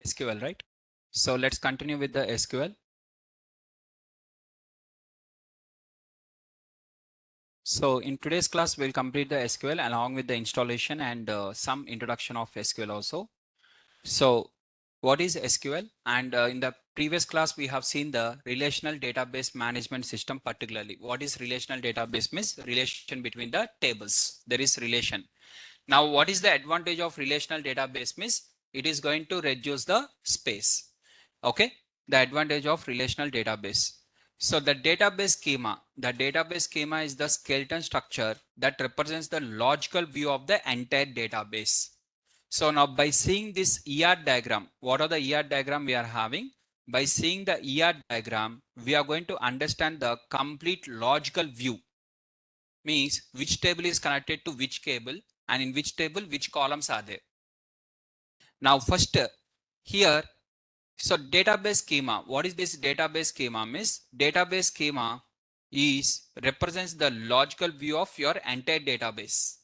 SQL, right? So let's continue with the SQL. So in today's class, we'll complete the SQL along with the installation and some introduction of SQL also. So what is SQL? And in the previous class, we have seen the relational database management system particularly. What is relational database means? Relation between the tables. There is relation. Now, what is the advantage of relational database means? It is going to reduce the space. Okay, the advantage of relational database. So the database schema is the skeleton structure that represents the logical view of the entire database. So now by seeing this ER diagram, what are the ER diagram we are having? By seeing the ER diagram, we are going to understand the complete logical view. Means which table is connected to which table and in which table which columns are there. Now first here, so database schema. What is this database schema? Means database schema is represents the logical view of your entire database.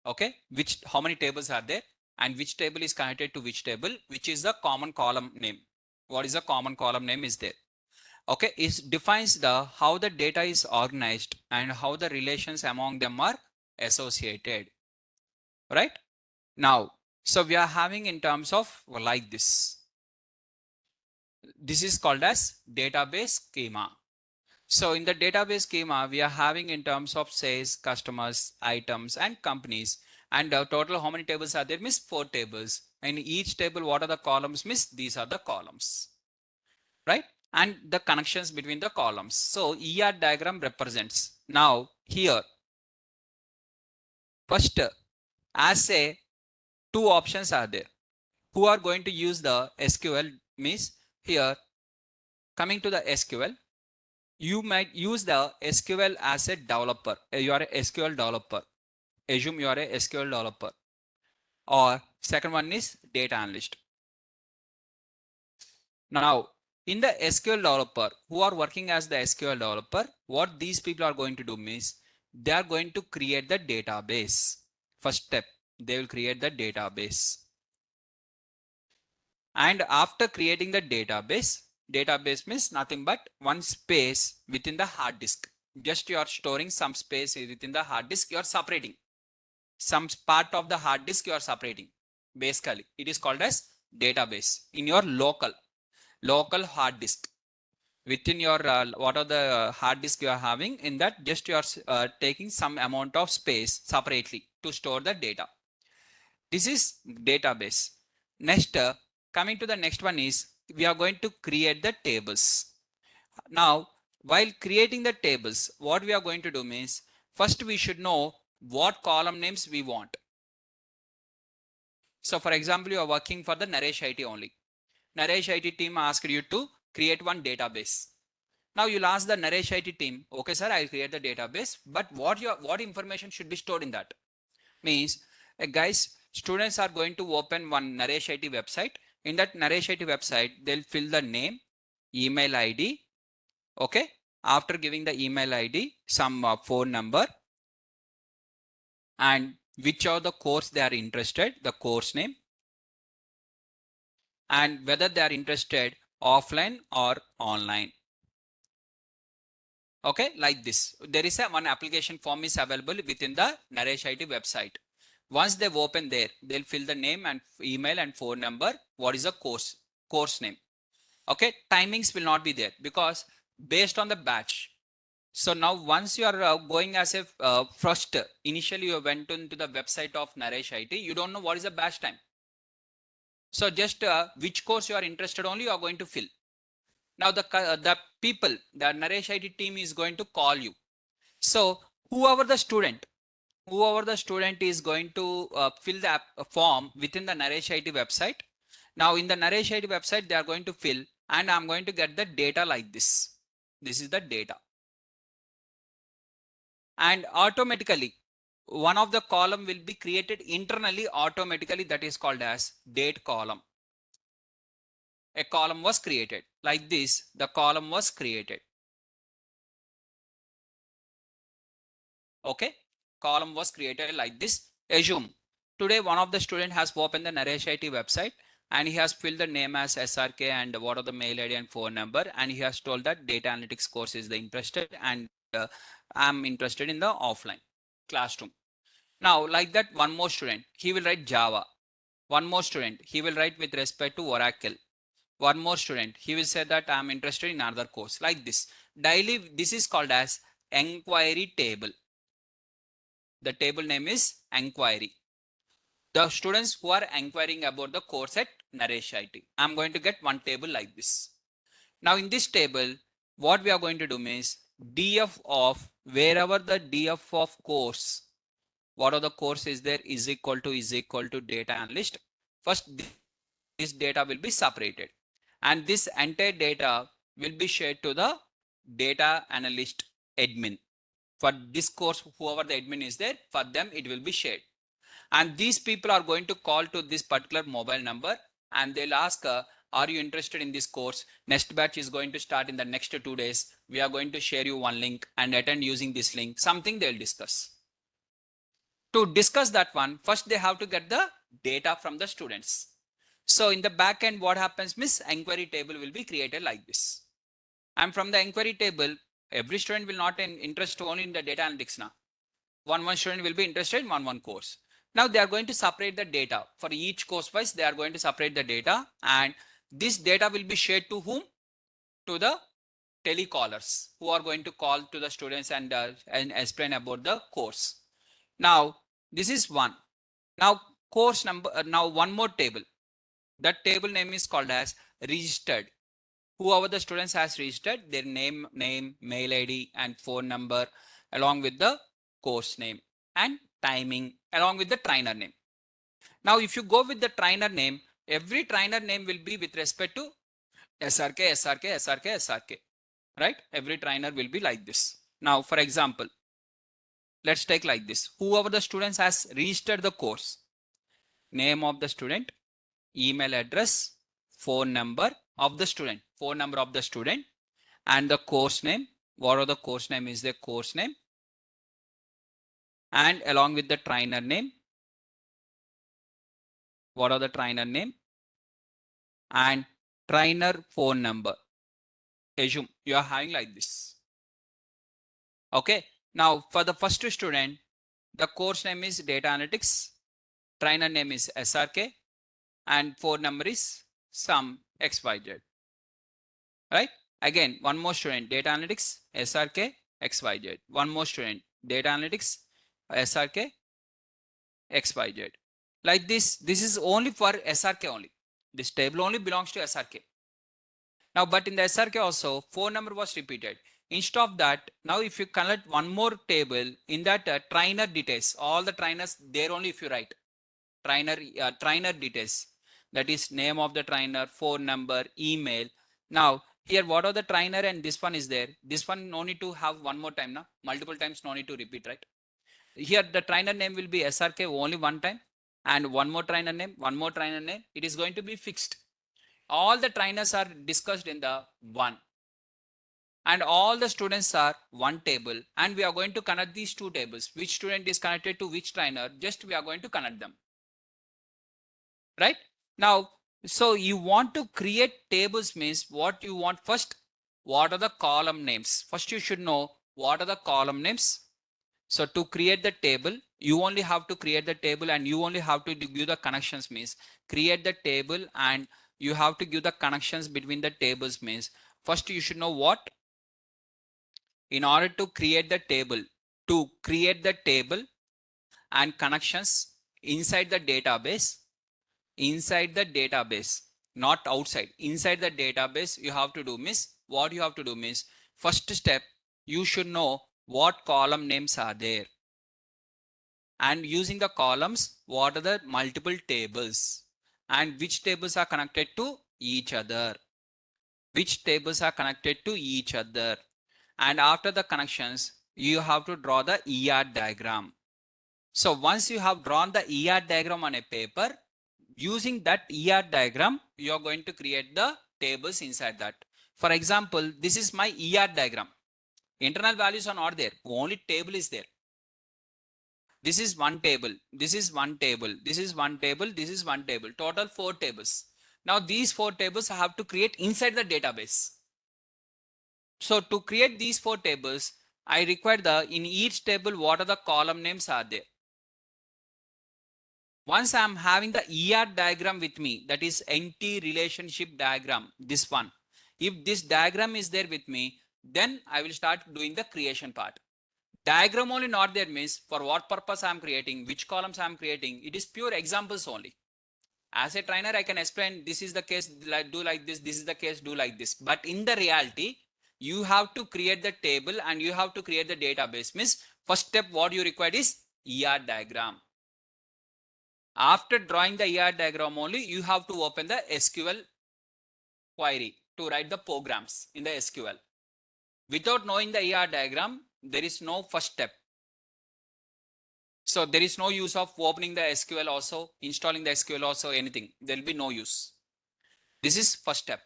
Okay, which how many tables are there and which table is connected to which table, which is the common column name. What is the common column name is there. Okay, it defines the how the data is organized and how the relations among them are associated, right? Now, so we are having in terms of like this is called as database schema. So in the database schema, we are having in terms of sales, customers, items, and companies. And total how many tables are there? Means 4 tables. And each table, what are the columns? Means these are the columns, right? And the connections between the columns. So ER diagram represents. Now here, first, as a 2 options are there. Who are going to use the SQL means here, coming to the SQL, you might use the SQL as a developer. You are a SQL developer. Assume you are a SQL developer. Or second one is data analyst. Now, in the SQL developer, who are working as the SQL developer, what these people are going to do means they are going to create the database. First step, they will create the database. And after creating the database means nothing but one space within the hard disk. Just you are storing some space within the hard disk, you are separating. Some part of the hard disk you are separating. Basically, it is called as database in your local hard disk. Within your what are the hard disk you are having, in that just you are taking some amount of space separately to store the data. This is database. Next, coming to the next one is we are going to create the tables. Now, while creating the tables, what we are going to do means first we should know what column names we want. So for example, you are working for the Naresh IT only. Naresh IT team asked you to create one database. Now you'll ask the Naresh IT team, okay sir, I'll create the database, but what information should be stored in that? Means, guys, students are going to open one Naresh IT website. In that Naresh IT website, they'll fill the name, email ID, okay? After giving the email ID, some phone number, and which are the course they are interested, the course name, and whether they are interested offline or online. Okay, like this. There is one application form is available within the Naresh IT website. Once they open there, they'll fill the name and email and phone number. What is the course name? Okay, timings will not be there because based on the batch. So now once you are going as a first, initially you went into the website of Naresh IT, you don't know what is the batch time. So just which course you are interested only you are going to fill. Now the people, the Naresh IT team is going to call you. So whoever the student is going to fill the form within the Naresh IT website. Now in the Naresh IT website, they are going to fill and I'm going to get the data like this. This is the data. And automatically, one of the column will be created internally automatically, that is called as date column. A column was created like this. The column was created. Okay, column was created like this. Assume today one of the student has opened the Naresh IT website and he has filled the name as SRK and what are the mail ID and phone number, and he has told that data analytics course is the interested, and I'm interested in the offline classroom. Now, like that, one more student, he will write Java. One more student, he will write with respect to Oracle. One more student, he will say that I'm interested in another course. Like this. Daily, this is called as enquiry table. The table name is enquiry. The students who are inquiring about the course at Naresh IT. I'm going to get one table like this. Now in this table, what we are going to do is df of wherever the df of course, what are the course is there, is equal to data analyst. First, this data will be separated, and this entire data will be shared to the data analyst admin. For this course, whoever the admin is there, for them it will be shared. And these people are going to call to this particular mobile number, and they'll ask, are you interested in this course? Next batch is going to start in the next 2 days. We are going to share you one link and attend using this link. Something they'll discuss. To discuss that one, first they have to get the data from the students. So in the back end, what happens means inquiry table will be created like this. And from the inquiry table, every student will not interest only in the data analytics now. One student will be interested in one course. Now they are going to separate the data for each course wise. They are going to separate the data, and this data will be shared to whom? To the telecallers who are going to call to the students and explain about the course. Now this is one. Now course number. Now one more table. That table name is called as registered. Whoever the students has registered, their name, mail ID, and phone number, along with the course name and timing, along with the trainer name. Now, if you go with the trainer name, every trainer name will be with respect to SRK, SRK, SRK, SRK, right? Every trainer will be like this. Now, for example, let's take like this. Whoever the students has registered the course, name of the student, email address, phone number of the student, and the course name. What are the course name is the course name, and along with the trainer name, what are the trainer name, and trainer phone number. Assume you are having like this. Okay. Now for the first student, the course name is data analytics, trainer name is SRK, and phone number is some XYZ. Right? Again, one more student, data analytics, SRK, XYZ. One more student, data analytics, SRK, XYZ. Like this is only for SRK only. This table only belongs to SRK. Now, but in the SRK also, phone number was repeated. Instead of that, now if you connect one more table in that trainer details, all the trainers there only if you write trainer details, that is name of the trainer, phone number, email. Now here what are the trainer and this one is there. This one no need to have one more time now. Multiple times no need to repeat, right? Here the trainer name will be SRK only one time, and one more trainer name, one more trainer name. It is going to be fixed. All the trainers are discussed in the one, and all the students are one table, and we are going to connect these two tables. Which student is connected to which trainer, just we are going to connect them, right? Now, so you want to create tables means what you want first, what are the column names? First you should know what are the column names. So to create the table, you only have to create the table, and you only have to give the connections means create the table, and you have to give the connections between the tables means first you should know what. In order to create the table, and connections inside the database, not outside, inside the database, you have to do means what you have to do means first step, you should know what column names are there, and using the columns, what are the multiple tables, and which tables are connected to each other, and after the connections, you have to draw the ER diagram. So once you have drawn the ER diagram on a paper, using that ER diagram, you are going to create the tables inside that. For example, this is my ER diagram. Internal values are not there, only table is there. This is one table, this is one table, this is one table, this is one table, total 4 tables. Now these 4 tables I have to create inside the database. So to create these 4 tables, I require in each table what are the column names are there. Once I am having the ER diagram with me, that is entity relationship diagram, this one. If this diagram is there with me, then I will start doing the creation part. Diagram only not there means for what purpose I am creating, which columns I am creating, it is pure examples only. As a trainer, I can explain this is the case, do like this is the case, do like this. But in the reality, you have to create the table and you have to create the database. Means first step what you require is ER diagram. After drawing the ER diagram only, you have to open the SQL query to write the programs in the SQL. Without knowing the ER diagram, there is no first step. So there is no use of opening the SQL also, installing the SQL also, anything. There will be no use. This is first step.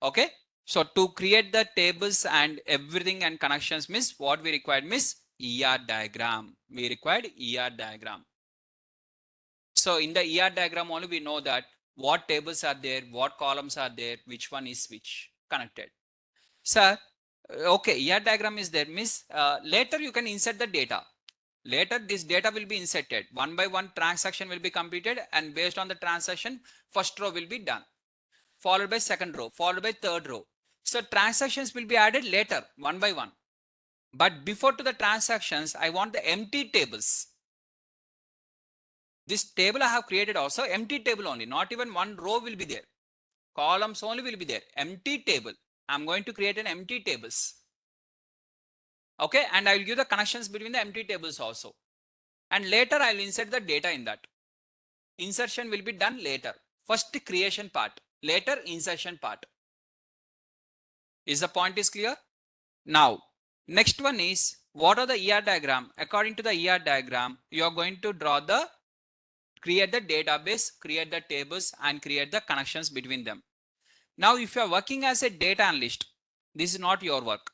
Okay. So to create the tables and everything and connections means what we required means ER diagram. We required ER diagram. So in the ER diagram only we know that what tables are there, what columns are there, which one is which connected. Sir, okay, ER diagram is there means later you can insert the data. Later this data will be inserted. One by one transaction will be completed and based on the transaction, first row will be done. Followed by second row, followed by third row. So transactions will be added later, one by one. But before to the transactions, I want the empty tables. This table I have created also empty table only, not even one row will be there. Columns only will be there, empty table. I'm going to create an empty tables. Okay, and I will give the connections between the empty tables also. And later I will insert the data in that. Insertion will be done later. First creation part, later insertion part. Is the point is clear? Now, next one is what are the ER diagram? According to the ER diagram, you are going to create the database, create the tables and create the connections between them. Now, if you are working as a data analyst, this is not your work.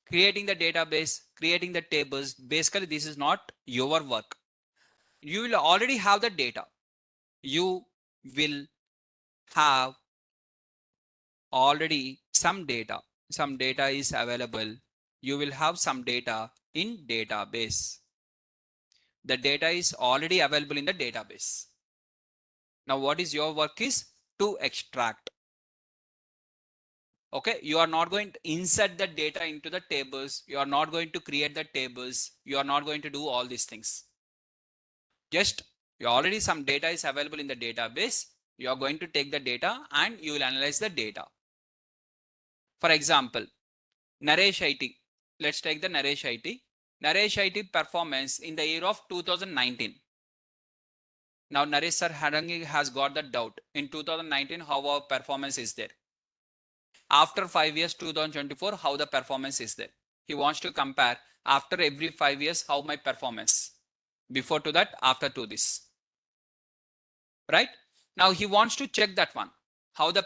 Creating the database, creating the tables, basically this is not your work. You will already have the data. You will have already some data. Some data is available. You will have some data in database. The data is already available in the database. Now what is your work is to extract. Okay, you are not going to insert the data into the tables. You are not going to create the tables. You are not going to do all these things. Just already some data is available in the database. You are going to take the data and you will analyze the data. For example, Naresh IT. Let's take the Naresh IT. Naresh IT performance in the year of 2019. Now Naresh sir has got the doubt in 2019 how our performance is there. After 5 years 2024 how the performance is there. He wants to compare after every 5 years how my performance. Before to that, after to this. Right? Now he wants to check that one. How the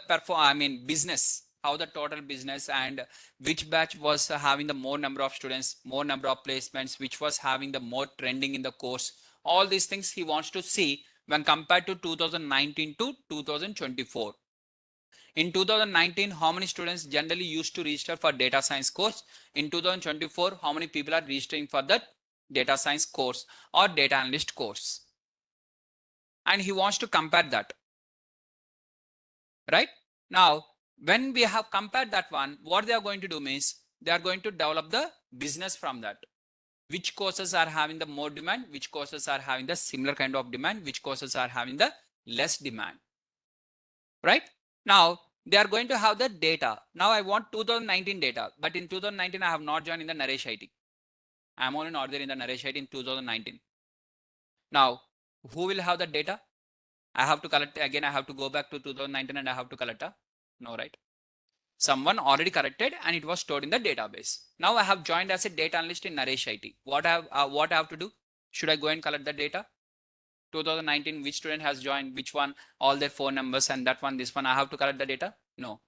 business, how the total business and which batch was having the more number of students, more number of placements, which was having the more trending in the course. All these things he wants to see when compared to 2019 to 2024. In 2019, how many students generally used to register for data science course? In 2024, how many people are registering for that data science course or data analyst course? And he wants to compare that. Right? Now, when we have compared that one, what they are going to do means they are going to develop the business from that. Which courses are having the more demand, which courses are having the similar kind of demand, which courses are having the less demand. Right? Now, they are going to have the data. Now, I want 2019 data, but in 2019, I have not joined in the Naresh IT. I am only not there in the Naresh IT in 2019. Now, who will have the data? I have to collect again. I have to go back to 2019 and I have to collect a no, right? Someone already corrected and it was stored in the database. Now I have joined as a data analyst in Naresh IT. What I have to do? Should I go and collect the data? 2019, which student has joined, which one, all their phone numbers and that one, this one, I have to collect the data? No.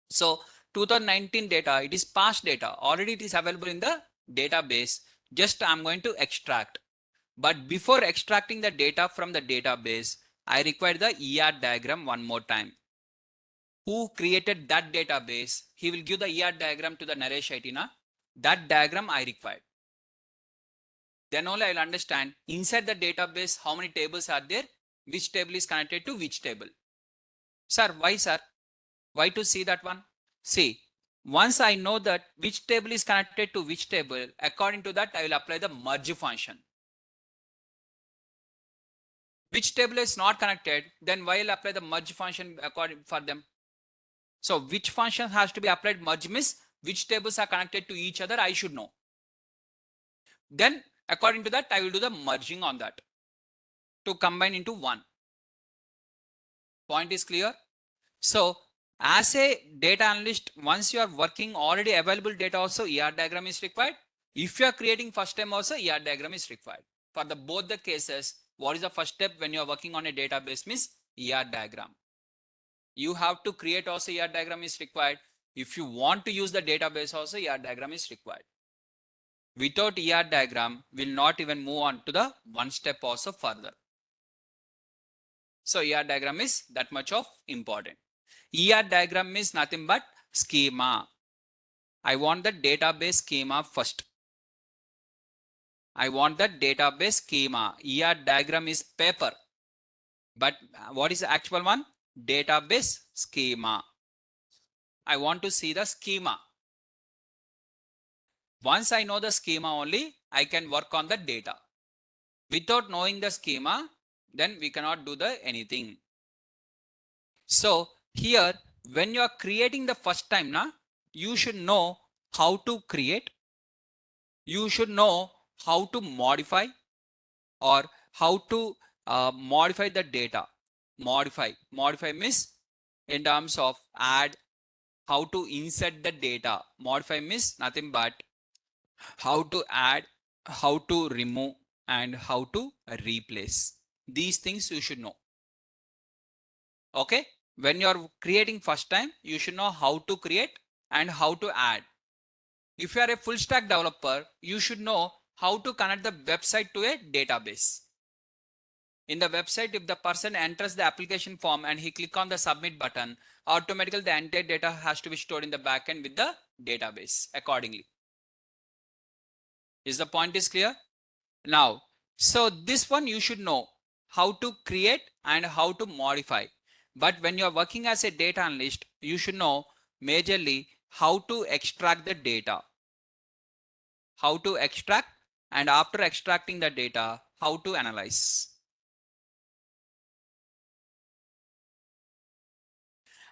So 2019 data, it is past data. Already it is available in the database. Just I'm going to extract. But before extracting the data from the database, I require the ER diagram one more time. Who created that database? He will give the ER diagram to the Naresh Aitina. That diagram I require. Then only I will understand inside the database how many tables are there, which table is connected to which table. Sir, why sir? Why to see that one? See, once I know that which table is connected to which table, according to that I will apply the merge function. Which table is not connected, then why will apply the merge function according for them? So which function has to be applied? Merge means which tables are connected to each other, I should know. Then according to that I will do the merging on that to combine into one. Point is clear? So as a data analyst, once you are working already available data also, ER diagram is required. If you are creating first time also, ER diagram is required. For the both the cases, what is the first step when you are working on a database means ER diagram. You have to create also ER diagram is required. If you want to use the database also, ER diagram is required. Without ER diagram, will not even move on to the one step also further. So ER diagram is that much of important. ER diagram means nothing but schema. I want the database schema first. I want the database schema. ER diagram is paper. But what is the actual one? Database schema. I want to see the schema. Once I know the schema only, I can work on the data. Without knowing the schema, then we cannot do the anything. So here, when you are creating the first time, you should know how to create. You should know how to modify or how to modify the data. Modify means in terms of add, how to insert the data. Modify means nothing but how to add, how to remove, and how to replace. These things you should know. Okay, when you are creating first time, you should know how to create and how to add. If you are a full stack developer, you should know how to connect the website to a database. In the website, if the person enters the application form and he click on the submit button, automatically the entire data has to be stored in the backend with the database accordingly. Is the point is clear? Now, so this one you should know how to create and how to modify. But when you are working as a data analyst, you should know majorly how to extract the data. How to extract, and after extracting the data, how to analyze.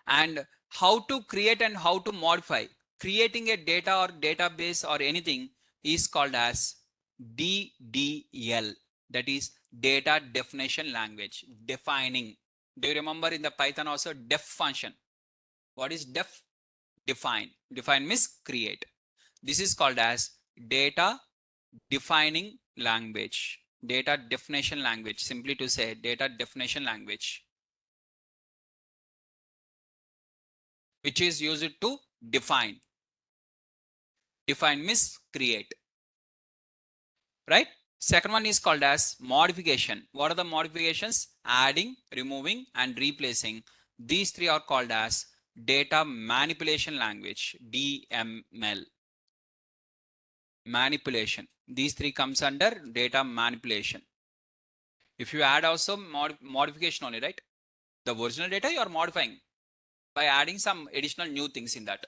And how to create and how to modify. Creating a data or database or anything is called as DDL, that is data definition language. Defining. Do you remember in the Python also def function? What is def? Define. Define means create. This is called as data defining language. Data definition language. Simply to say data definition language, which is used to define. Define means create. Right? Second one is called as modification. What are the modifications? Adding, removing, and replacing. These three are called as data manipulation language, DML. Manipulation. These three comes under data manipulation. If you add also modification only, right? The original data you are modifying by adding some additional new things in that.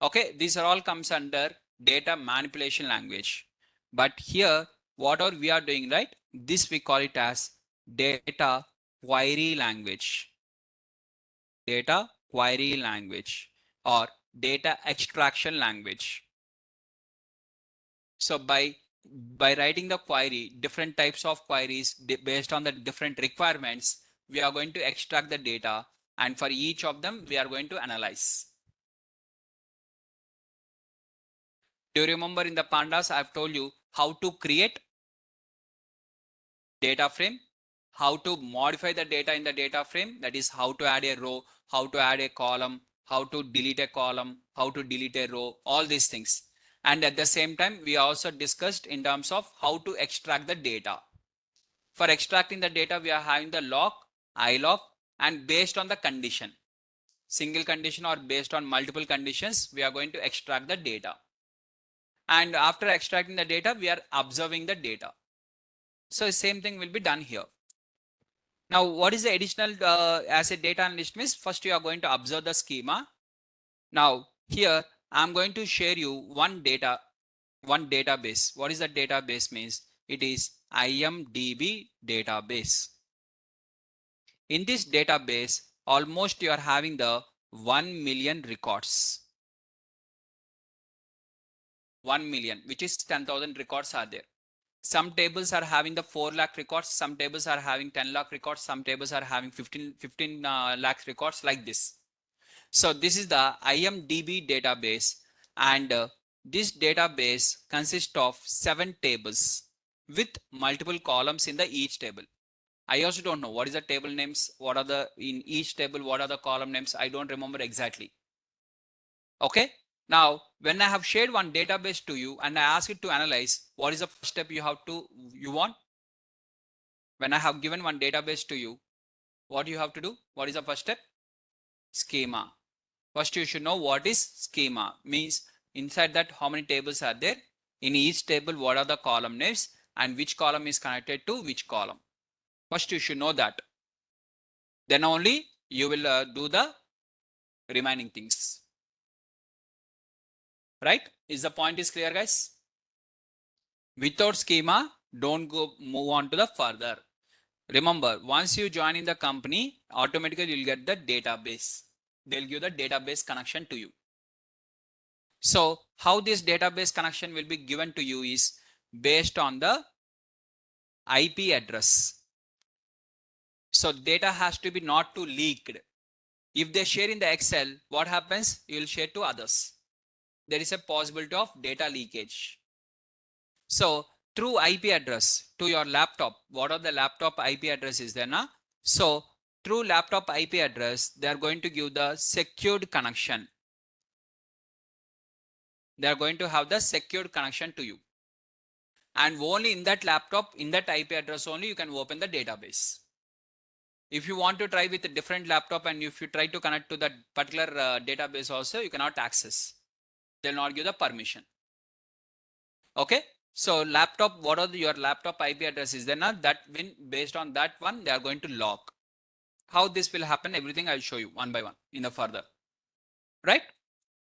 Okay, these are all comes under data manipulation language. But here, whatever we are doing, right? This we call it as data query language. Data query language or data extraction language. So by writing the query, different types of queries based on the different requirements, we are going to extract the data, and for each of them, we are going to analyze. Do you remember in the pandas, I've told you how to create data frame, how to modify the data in the data frame, that is how to add a row, how to add a column, how to delete a column, how to delete a row, all these things. And at the same time, we also discussed in terms of how to extract the data. For extracting the data, we are having the log, ilog, and based on the condition, single condition or based on multiple conditions, we are going to extract the data. And after extracting the data, we are observing the data. So the same thing will be done here. Now, what is the additional as a data analyst means? First, you are going to observe the schema. Now, here I'm going to share you one database. What is the database means? It is IMDb database. In this database, almost you are having the 1 million records. 1 million, which is 10,000 records are there. Some tables are having the 4 lakh records, some tables are having 10 lakh records, some tables are having 15 lakh records, like this. So this is the IMDb database, and this database consists of 7 tables with multiple columns in the each table. I also don't know what is the table names, what are the in each table, what are the column names, I don't remember exactly. Okay. Now, when I have shared one database to you and I ask it to analyze, what is the first step you want? When I have given one database to you, what you have to do? What is the first step? Schema. First, you should know what is schema. Means inside that how many tables are there? In each table, what are the column names and which column is connected to which column? First, you should know that. Then only you will do the remaining things. Right? Is the point is clear, guys? Without schema, don't move on to the further. Remember, once you join in the company, automatically you'll get the database. They'll give the database connection to you. So how this database connection will be given to you is based on the IP address. So data has to be not too leaked. If they share in the Excel, what happens? You will share to others. There is a possibility of data leakage. So through IP address to your laptop, what are the laptop IP addresses there now? So through laptop IP address, they are going to give the secured connection. They are going to have the secured connection to you. And only in that laptop, in that IP address only, you can open the database. If you want to try with a different laptop and if you try to connect to that particular database also, you cannot access. They'll not give the permission. Okay. So laptop, what are your laptop IP addresses? Then that when based on that one, they are going to log. How this will happen, everything I'll show you one by one in the further. Right?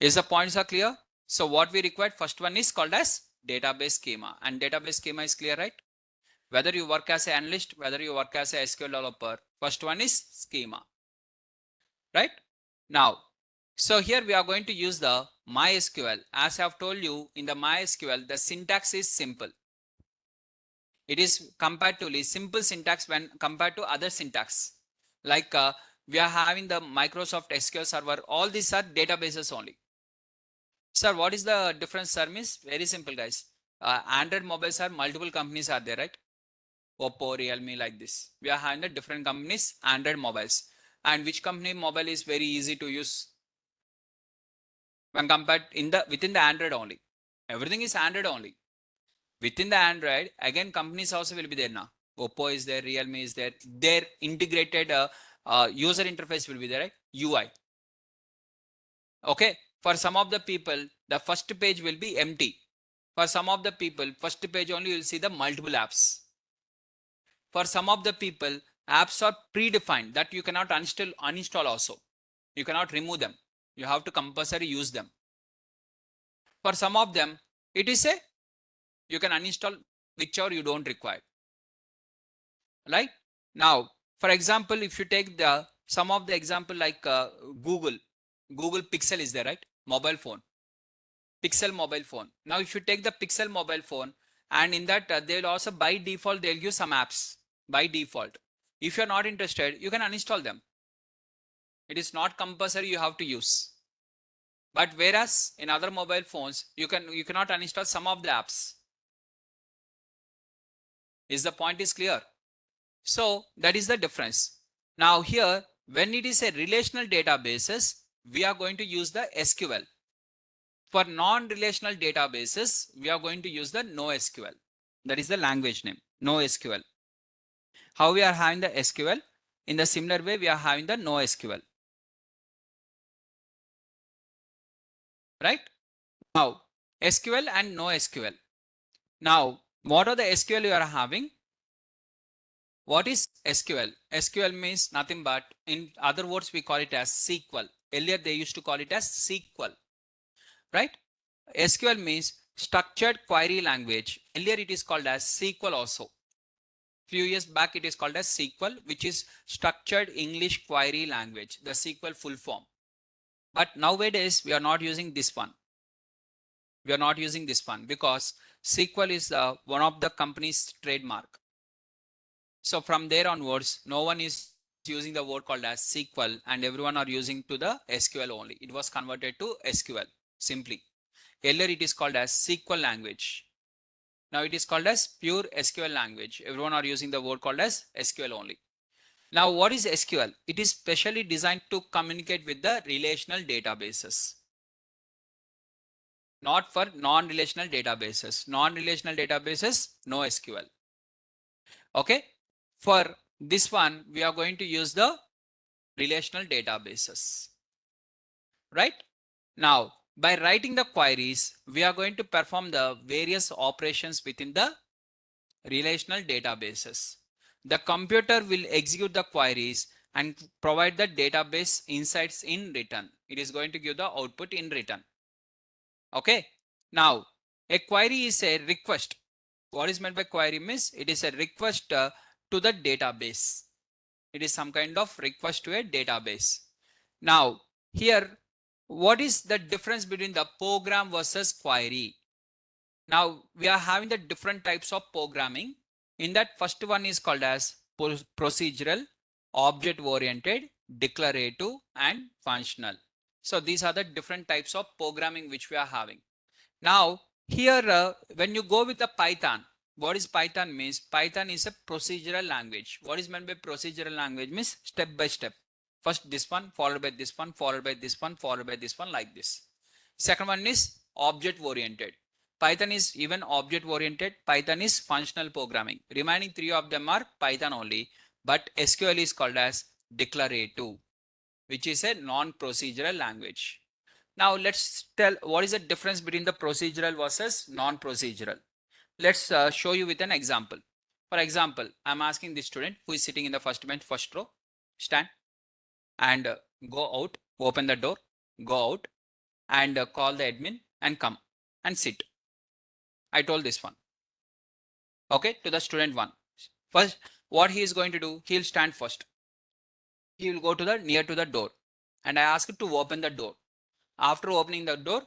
Is the points are clear? So what we require, first one is called as database schema, and database schema is clear, right? Whether you work as an analyst, whether you work as a SQL developer, first one is schema. Right? Now, so here we are going to use the MySQL. As I have told you, in the MySQL, the syntax is simple. It is comparatively simple syntax when compared to other syntax. Like we are having the Microsoft SQL Server. All these are databases only. Sir, what is the difference, sir? Means very simple, guys. Android mobiles are multiple companies are there, right? Oppo, Realme, like this. We are having the different companies, Android mobiles. And which company mobile is very easy to use when compared within the Android only. Everything is Android only. Within the Android, again, companies also will be there now. Oppo is there, Realme is there. Their integrated user interface will be there, right? UI. Okay. For some of the people, the first page will be empty. For some of the people, first page only you will see the multiple apps. For some of the people, apps are predefined that you cannot uninstall also. You cannot remove them. You have to compulsory use them. For some of them, it is a you can uninstall whichever you don't require. Right? Now, for example, if you take some of the example like Google Pixel is there, right? Mobile phone. Pixel mobile phone. Now, if you take the Pixel mobile phone, and in that they'll also by default they'll give some apps by default. If you're not interested, you can uninstall them. It is not compulsory you have to use. But whereas in other mobile phones, you cannot uninstall some of the apps. Is the point is clear? So that is the difference. Now here, when it is a relational databases, we are going to use the SQL. For non-relational databases, we are going to use the NoSQL. That is the language name, NoSQL. How we are having the SQL? In the similar way, we are having the no SQL, right? Now, SQL and no SQL. Now, what are the SQL you are having? What is SQL? SQL means nothing but, in other words, we call it as SQL. Earlier, they used to call it as SQL, right? SQL means structured query language. Earlier, it is called as SQL also. Few years back, it is called as SQL, which is structured English query language, the SQL full form. But nowadays, we are not using this one. We are not using this one because SQL is one of the company's trademark. So from there onwards, no one is using the word called as SQL and everyone are using to the SQL only. It was converted to SQL simply. Earlier it is called as SQL language. Now it is called as pure SQL language. Everyone are using the word called as SQL only. Now what is SQL? It is specially designed to communicate with the relational databases. Not for non-relational databases. Non-relational databases, no SQL. Okay. For this one, we are going to use the relational databases, right? Now, by writing the queries, we are going to perform the various operations within the relational databases. The computer will execute the queries and provide the database insights in return. It is going to give the output in return. Okay. Now, a query is a request. What is meant by query means it is a request to the database. It is some kind of request to a database. Now, here, what is the difference between the program versus query? Now, we are having the different types of programming. In that, first one is called as procedural, object-oriented, declarative, and functional. So these are the different types of programming which we are having. Now, here, when you go with the Python, what is Python means? Python is a procedural language. What is meant by procedural language means step by step. First this one, followed by this one, followed by this one, followed by this one, like this. Second one is object oriented. Python is even object oriented. Python is functional programming. Remaining three of them are Python only, but SQL is called as declarative, which is a non-procedural language. Now let's tell what is the difference between the procedural versus non-procedural. Let's show you with an example. For example, I'm asking the student who is sitting in the first bench, first row, stand and go out, open the door, go out and call the admin and come and sit. I told this one. Okay, to the student one. First, what he is going to do, he'll stand first. He will go to the near to the door and I ask to open the door. After opening the door,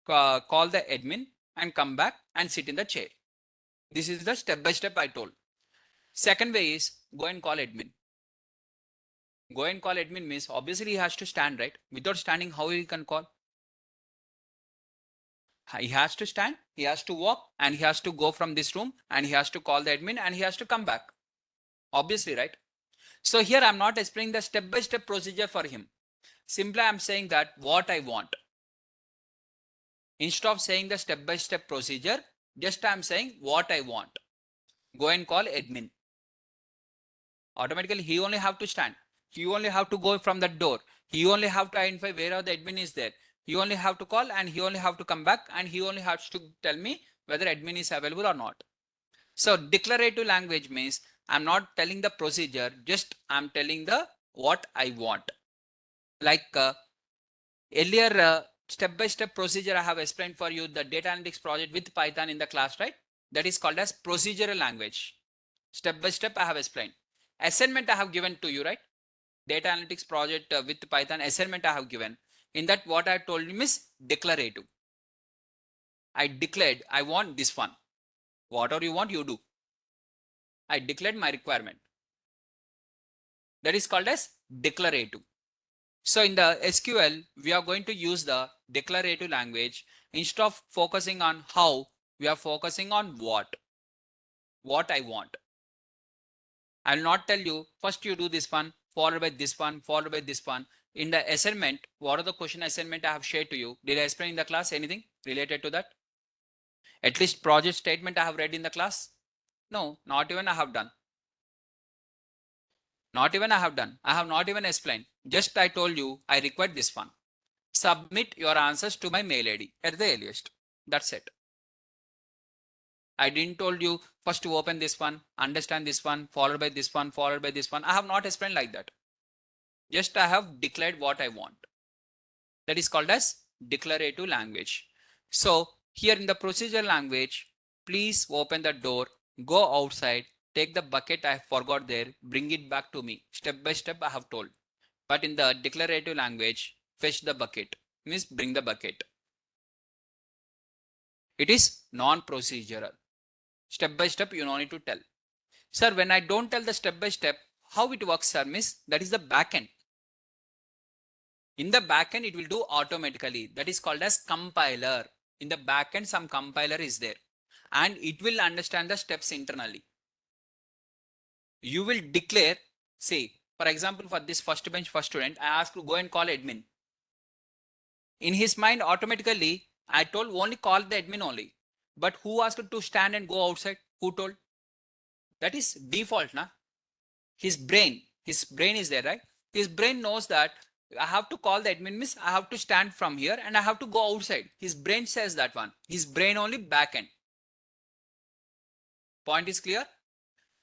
call the admin and come back and sit in the chair. This is the step by step I told. Second way is go and call admin. Go and call admin means obviously he has to stand, right? Without standing, how he can call? He has to stand, he has to walk, and he has to go from this room and he has to call the admin and he has to come back. Obviously, right? So here I'm not explaining the step by step procedure for him. Simply I'm saying that what I want. Instead of saying the step by step procedure, just I'm saying what I want. Go and call admin. Automatically he only have to stand. He only have to go from the door. He only have to identify where the admin is there. He only have to call and he only have to come back and he only has to tell me whether admin is available or not. So declarative language means I'm not telling the procedure, just I'm telling the what I want. Like earlier step by step procedure I have explained for you the data analytics project with Python in the class, right? That is called as procedural language. Step by step I have explained. Assignment I have given to you, right? Data analytics project with Python assignment I have given. In that what I told him is declarative. I declared I want this one. Whatever you want, you do. I declared my requirement. That is called as declarative. So in the SQL, we are going to use the declarative language. Instead of focusing on how, we are focusing on what I want. I will not tell you, first you do this one, followed by this one, followed by this one. In the assignment, what are the question assignment I have shared to you? Did I explain in the class anything related to that? At least project statement I have read in the class? No, not even I have done. Not even I have done. I have not even explained. Just I told you I require this one. Submit your answers to my mail ID at the earliest. That's it. I didn't told you first to open this one, understand this one, followed by this one, followed by this one. I have not explained like that. Just I have declared what I want. That is called as declarative language. So here in the procedural language, please open the door, go outside, take the bucket I forgot there, bring it back to me. Step by step I have told. But in the declarative language, fetch the bucket means bring the bucket. It is non-procedural. Step by step you no need to tell. Sir, when I don't tell the step by step, how it works, sir, miss? That is the backend. In the backend, it will do automatically. That is called as compiler. In the backend, some compiler is there and it will understand the steps internally. You will declare, say, for example, for this first bench first student, I asked to go and call admin. In his mind, automatically, I told only call the admin only. But who asked to stand and go outside? Who told? That is default, na? His brain is there, right? His brain knows that I have to call the admin, miss, I have to stand from here and I have to go outside. His brain says that one. His brain only backend. Point is clear?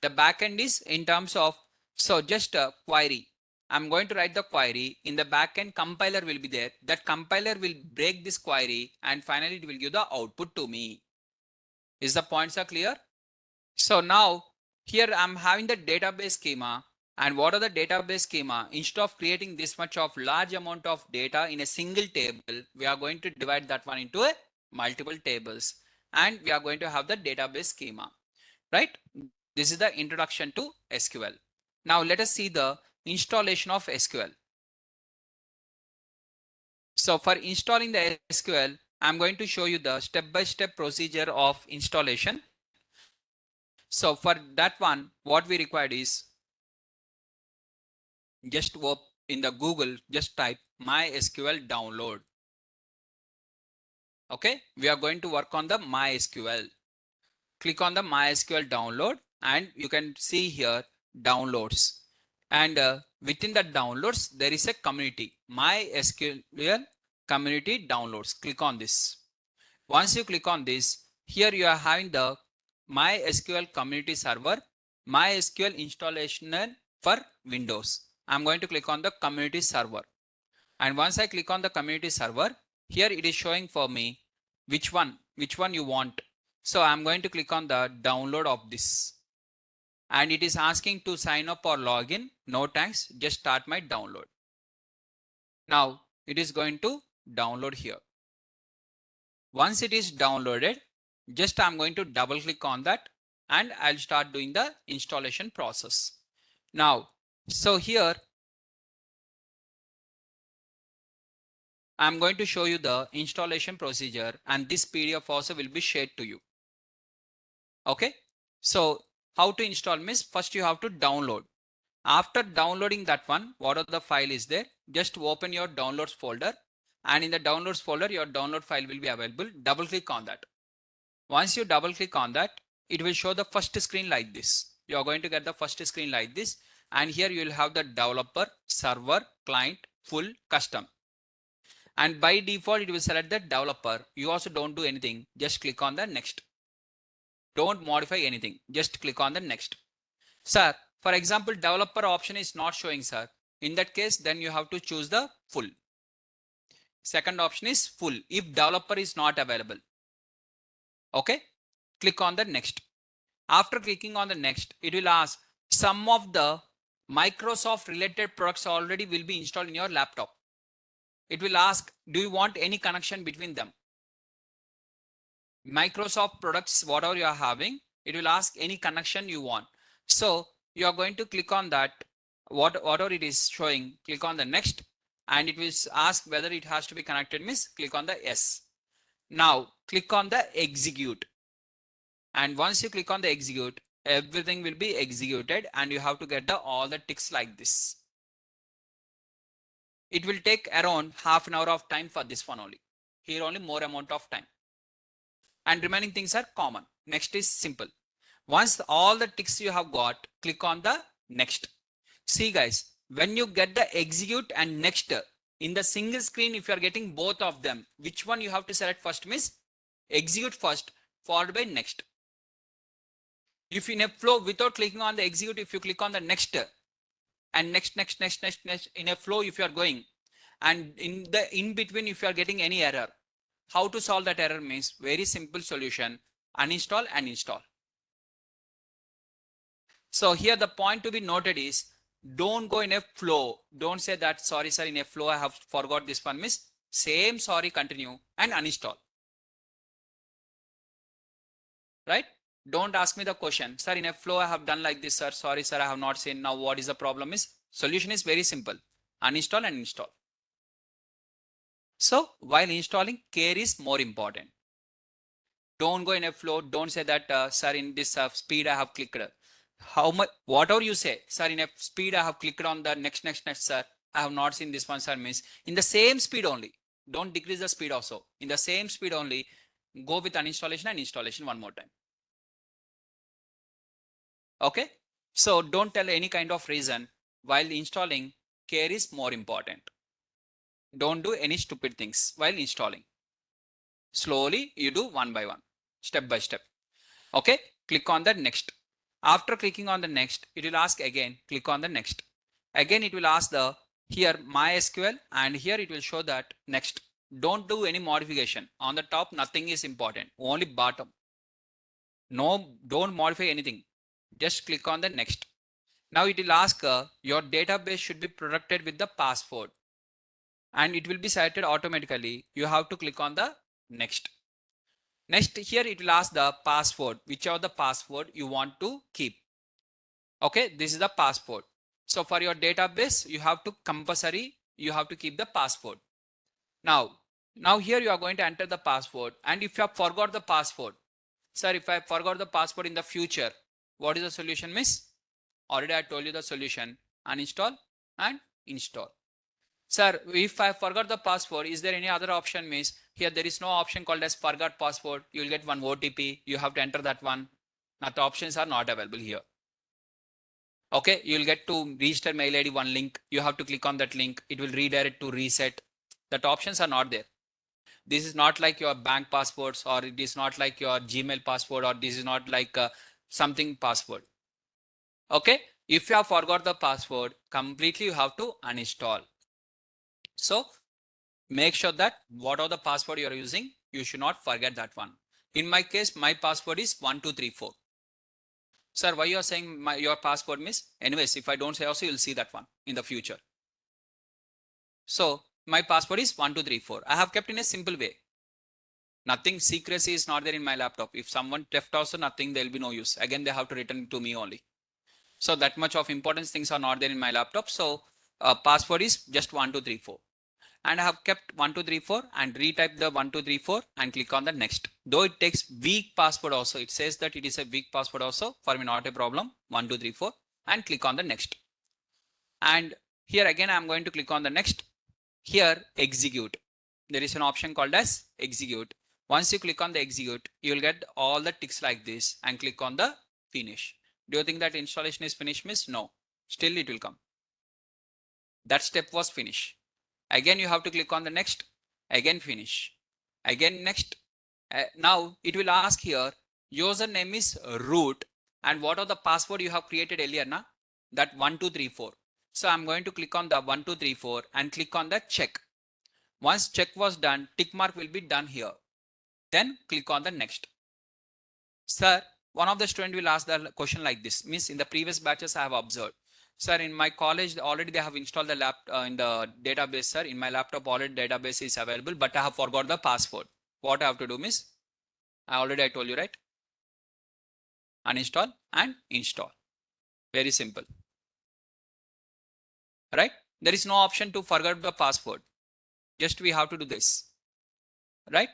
The backend is in terms of, so just a query. I'm going to write the query. In the backend, compiler will be there. That compiler will break this query and finally it will give the output to me. Is the points are clear? So now here I'm having the database schema. And what are the database schema? Instead of creating this much of large amount of data in a single table, we are going to divide that one into a multiple tables. And we are going to have the database schema, right? This is the introduction to SQL. Now let us see the installation of SQL. So for installing the SQL, I'm going to show you the step-by-step procedure of installation. So for that one, what we required is just in the Google, just type MySQL download. Okay, we are going to work on the MySQL. Click on the MySQL download and you can see here downloads. And within the downloads, there is a community, MySQL community downloads. Click on this. Once you click on this, here you are having the MySQL community server, MySQL installation for Windows. I'm going to click on the community server. And once I click on the community server, here it is showing for me which one you want. So I'm going to click on the download of this. And it is asking to sign up or login. No thanks, just start my download. Now it is going to download here. Once it is downloaded, just I'm going to double click on that and I'll start doing the installation process. Now, so here I'm going to show you the installation procedure and this PDF also will be shared to you. Okay. So how to install means first you have to download. After downloading that one, what are the file is there? Just open your downloads folder and in the downloads folder, your download file will be available. Double click on that. Once you double click on that, it will show the first screen like this. You are going to get the first screen like this. And here you will have the developer, server, client, full, custom. And by default, it will select the developer. You also don't do anything. Just click on the next. Don't modify anything. Just click on the next. Sir, for example, developer option is not showing, sir. In that case, then you have to choose the full. Second option is full if developer is not available. Okay. Click on the next. After clicking on the next, it will ask some of the Microsoft related products already will be installed in your laptop. It will ask, do you want any connection between them? Microsoft products, whatever you are having, it will ask any connection you want. So you are going to click on that, whatever it is showing, click on the next, and it will ask whether it has to be connected, means click on the yes. Now click on the execute. And once you click on the execute, everything will be executed and you have to get all the ticks like this. It will take around half an hour of time for this one only. Here only more amount of time. And remaining things are common. Next is simple. Once all the ticks you have got, click on the next. See guys, when you get the execute and next in the single screen, if you are getting both of them, which one you have to select first? Means execute first followed by next. If in a flow without clicking on the execute, if you click on the next and next in a flow, if you are going and in the in between, if you are getting any error, how to solve that error? Means very simple solution: uninstall and install. So here the point to be noted is, don't go in a flow. Don't say that sorry sir, in a flow I have forgot this one. Means same sorry continue and uninstall. Right? Don't ask me the question, sir, in a flow I have done like this, sir. Sorry sir, I have not seen. Now what is the problem? Is solution is very simple: uninstall and install. So while installing, care is more important. Don't go in a flow. Don't say that sir, in this speed I have clicked. How much, whatever you say, sir, in a speed I have clicked on the next sir, I have not seen this one, sir. Means in the same speed only. Don't decrease the speed also. In the same speed only, go with uninstallation and installation one more time. Okay. So don't tell any kind of reason. While installing, care is more important. Don't do any stupid things while installing. Slowly you do one by one, step by step. Okay. Click on the next. After clicking on the next, it will ask again, click on the next. Again, it will ask the here MySQL, and here it will show that next. Don't do any modification. On the top, nothing is important. Only bottom. No, don't modify anything. Just click on the next. Now it will ask your database should be protected with the password, and it will be selected automatically. You have to click on the next. Next, here it will ask the password, whichever the password you want to keep. Okay, this is the password. So for your database, you have to compulsory, you have to keep the password. Now here you are going to enter the password, and if you have forgot the password, sir, if I forgot the password in the future, what is the solution, miss? Already I told you the solution: uninstall and install. Sir, if I forgot the password, is there any other option, miss? Here there is no option called as forgot password. You will get one OTP. You have to enter that one. Now the options are not available here. Okay, you will get to register mail ID one link. You have to click on that link. It will redirect to reset. That options are not there. This is not like your bank passwords, or it is not like your Gmail password, or this is not like something password. Okay, if you have forgot the password, completely you have to uninstall. So make sure that whatever the password you are using, you should not forget that one. In my case, my password is 1234. Sir, why you are saying your password, miss? Anyways, if I don't say also, you'll see that one in the future. So my password is 1234. I have kept in a simple way. Nothing secrecy is not there in my laptop. If someone theft also, nothing, there will be no use. Again, they have to return to me only. So that much of importance things are not there in my laptop. So password is just 1234. And I have kept 1234 and retype the 1234 and click on the next. Though it takes weak password also, it says that it is a weak password also, for me not a problem, 1234, and click on the next. And here again I'm going to click on the next. Here execute. There is an option called as execute. Once you click on the execute, you will get all the ticks like this and click on the finish. Do you think that installation is finished, miss? No, still it will come. That step was finished. Again you have to click on the next, again finish, again next. Now it will ask here username is root, and what are the password you have created earlier, na? That 1234. So I'm going to click on the 1234 and click on the check. Once check was done, tick mark will be done here. Then click on the next. Sir, one of the student will ask the question like this, means in the previous batches I have observed, sir, in my college already they have installed the in the database, sir. In my laptop already database is available, but I have forgot the password. What I have to do, miss? I told you, right? Uninstall and install. Very simple. Right? There is no option to forget the password. Just we have to do this. Right?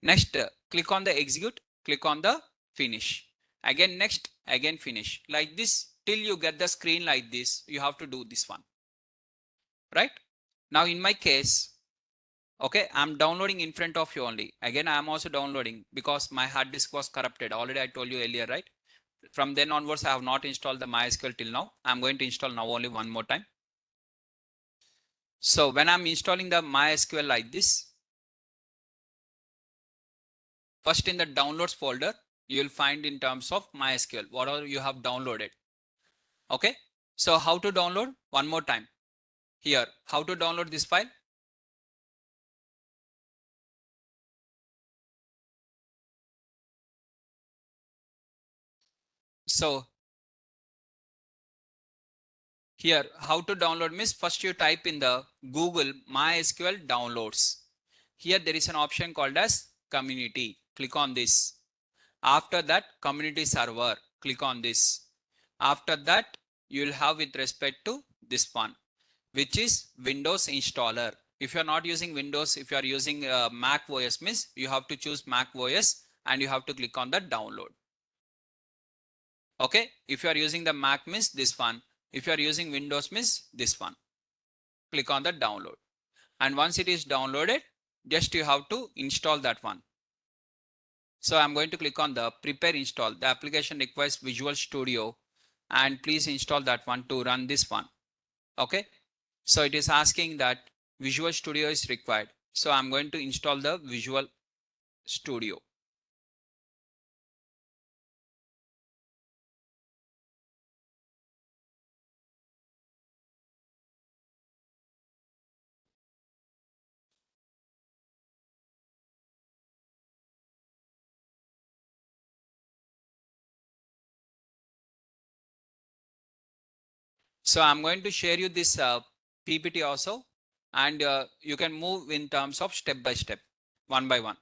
Next, click on the execute, click on the finish. Again next, again finish. Like this till you get the screen like this. You have to do this one. Right? Now in my case, okay, I'm downloading in front of you only. Again, I'm also downloading because my hard disk was corrupted. Already I told you earlier, right? From then onwards, I have not installed the MySQL till now. I'm going to install now only one more time. So when I'm installing the MySQL like this, first in the downloads folder, you will find in terms of MySQL, whatever you have downloaded. Okay. So how to download? One more time. Here, how to download this file? So here, how to download means first you type in the Google MySQL downloads. Here there is an option called as community. Click on this. After that, community server. Click on this. After that, you will have with respect to this one, which is Windows installer. If you are not using Windows, if you are using Mac OS means you have to choose Mac OS and you have to click on the download. Okay. If you are using the Mac means this one. If you are using Windows means this one. Click on the download. And once it is downloaded, just you have to install that one. So I'm going to click on the prepare install. The application requires Visual Studio and please install that one to run this one. Okay. So it is asking that Visual Studio is required. So I'm going to install the Visual Studio. So I'm going to share you this PPT also, and you can move in terms of step by step, one by one.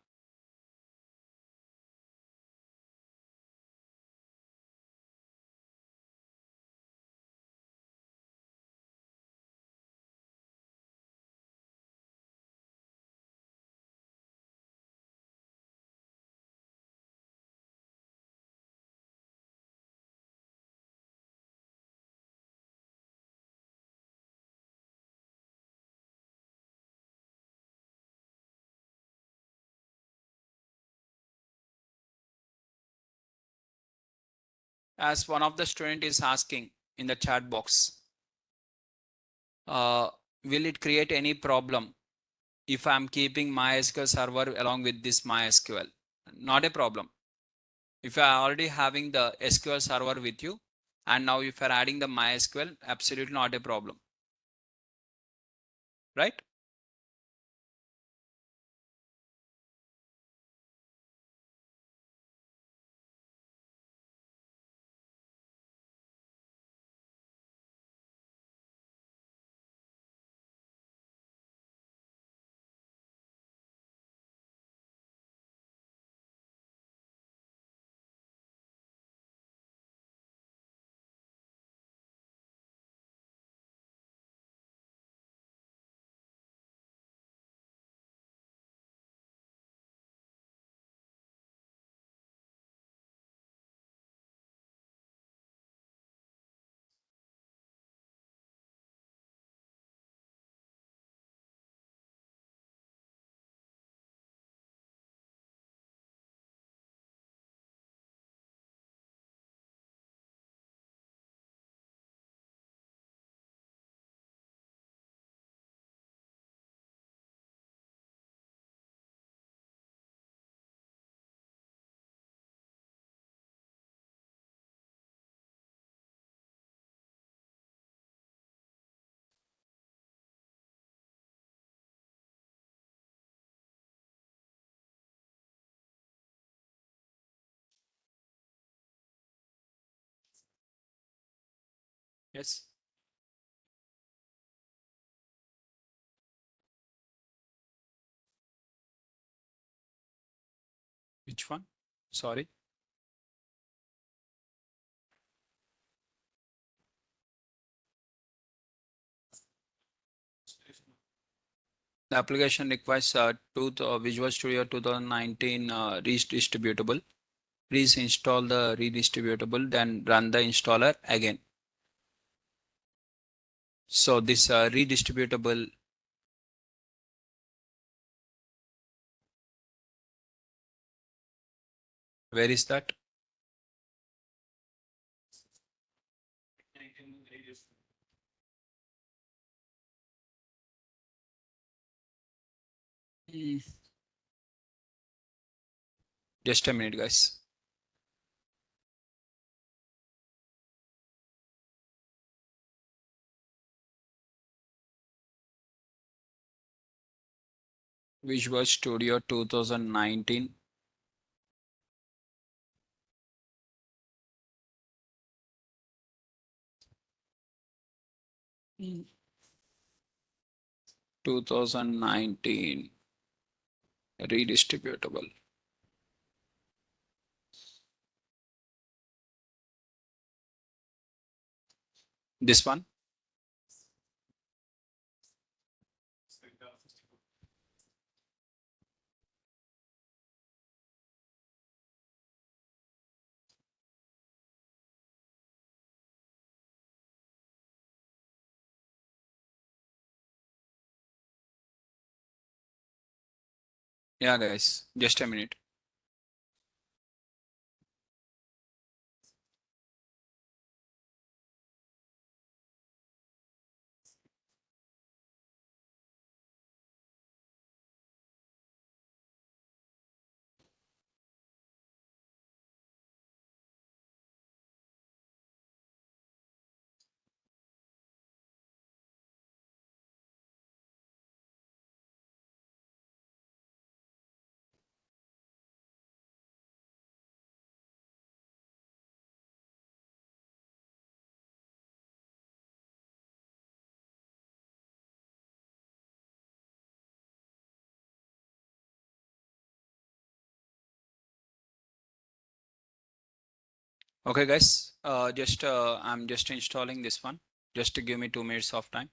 As one of the student is asking in the chat box, uh, will it create any problem if I'm keeping MySQL server along with this MySQL? Not a problem. If you are already having the SQL server with you, and now if you're adding the MySQL, absolutely not a problem, right? Yes. Which one? Sorry. The application requires Visual Studio 2019 redistributable. Please install the redistributable, then run the installer again. So this redistributable, where is that? Mm, Just a minute, guys. Visual Studio 2019. Mm. 2019 redistributable. This one. Yeah, guys. Just a minute. Okay, guys. I'm just installing this one. Just to give me 2 minutes of time.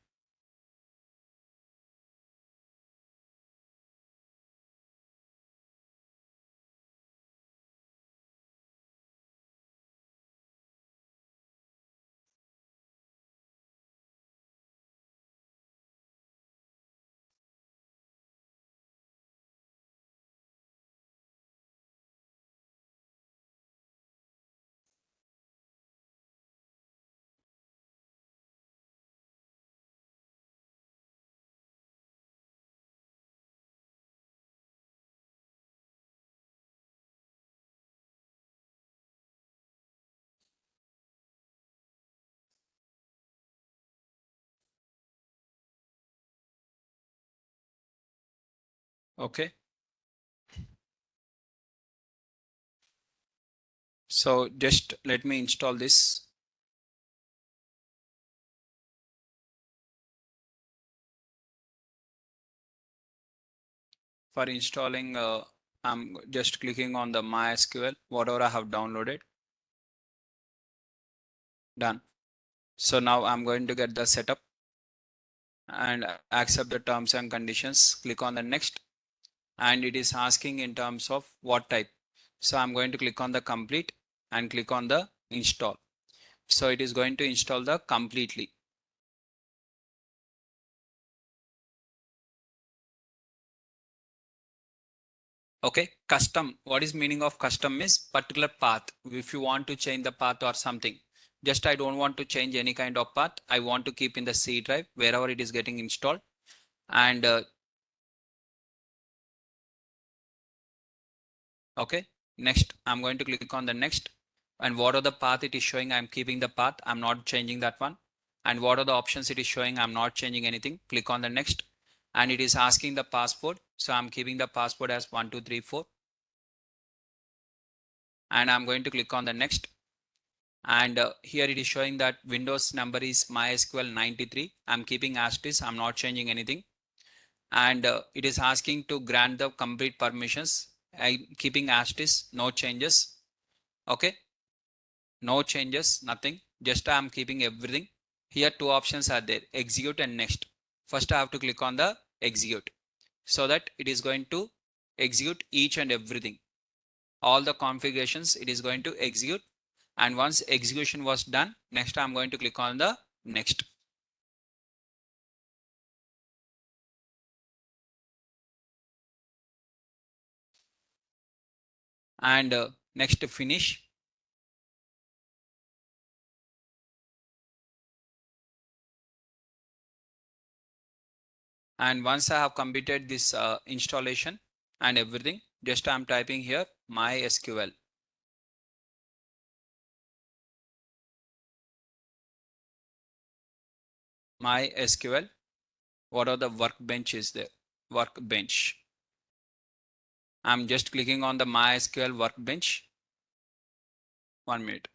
Okay. So just let me install this. For installing, I'm just clicking on the MySQL, whatever I have downloaded. Done. So now I'm going to get the setup and accept the terms and conditions. Click on the next, and it is asking in terms of what type. So I'm going to click on the complete and click on the install. So it is going to install the completely. Okay, custom. What is meaning of custom is particular path. If you want to change the path or something, just I don't want to change any kind of path. I want to keep in the C drive wherever it is getting installed. And okay, next I'm going to click on the next. And what are the path it is showing? I'm keeping the path. I'm not changing that one. And what are the options it is showing? I'm not changing anything. Click on the next. And it is asking the password. So I'm keeping the password as 1234. And I'm going to click on the next. And here it is showing that Windows number is MySQL 93. I'm keeping as it is. I'm not changing anything. And it is asking to grant the complete permissions. I'm keeping as it is. No changes. Okay. No changes. Nothing. Just I'm keeping everything. Here two options are there. Execute and next. First I have to click on the execute so that it is going to execute each and everything. All the configurations it is going to execute, and once execution was done, next I'm going to click on the next. And next finish. And once I have completed this installation and everything, just I'm typing here MySQL. MySQL. What are the workbench is there? Workbench. I'm just clicking on the MySQL workbench. 1 minute.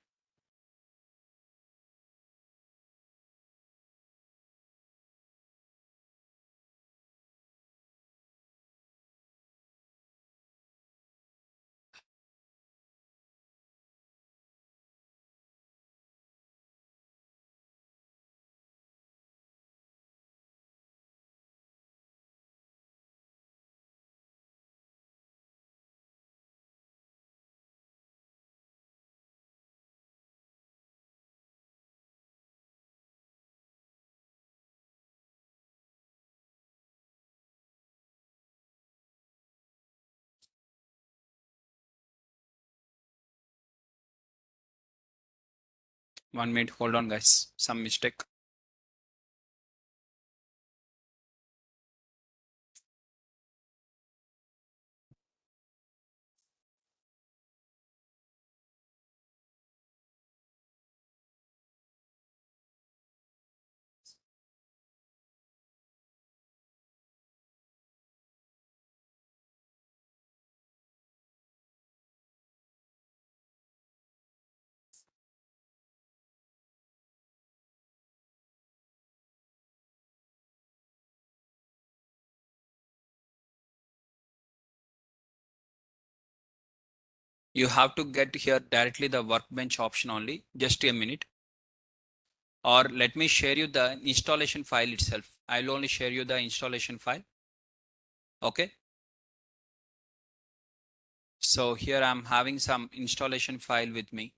One minute, hold on guys, some mistake. You have to get here directly the workbench option only. Just a minute. Or let me share you the installation file itself. I'll only share you the installation file. Okay. So here I'm having some installation file with me.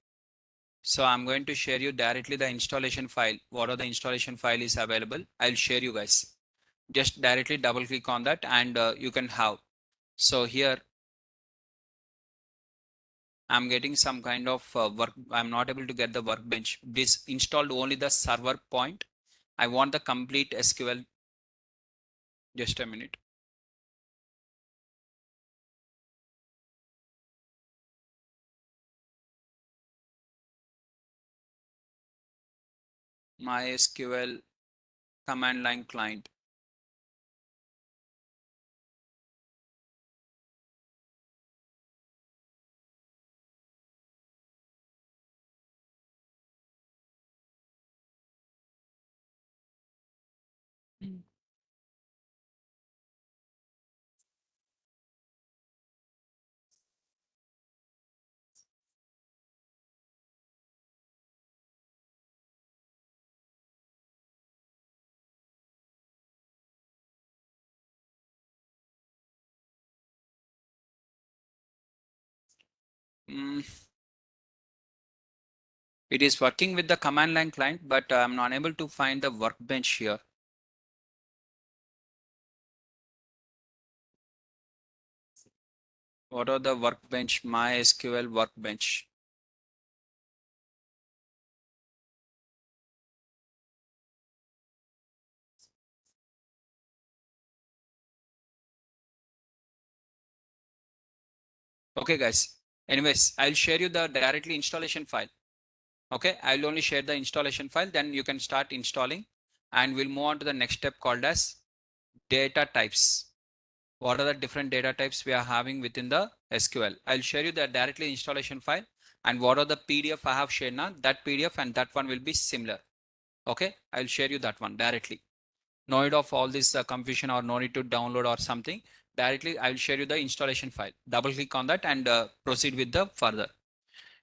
So I'm going to share you directly the installation file. What are the installation file is available? I'll share you guys. Just directly double click on that and you can have. So here I'm getting some kind of work. I'm not able to get the workbench. This installed only the server point. I want the complete SQL. Just a minute. MySQL command line client. Mm, it is working with the command line client, but I'm not able to find the workbench here. What are the workbench? MySQL workbench. Okay, guys. Anyways, I'll share you the directly installation file. Okay, I'll only share the installation file. Then you can start installing, and we'll move on to the next step called as data types. What are the different data types we are having within the SQL? I'll share you the directly installation file and what are the PDF I have shared now. That PDF and that one will be similar. Okay, I'll share you that one directly. No need of all this confusion or no need to download or something. Directly, I'll share you the installation file. Double click on that and proceed with the further.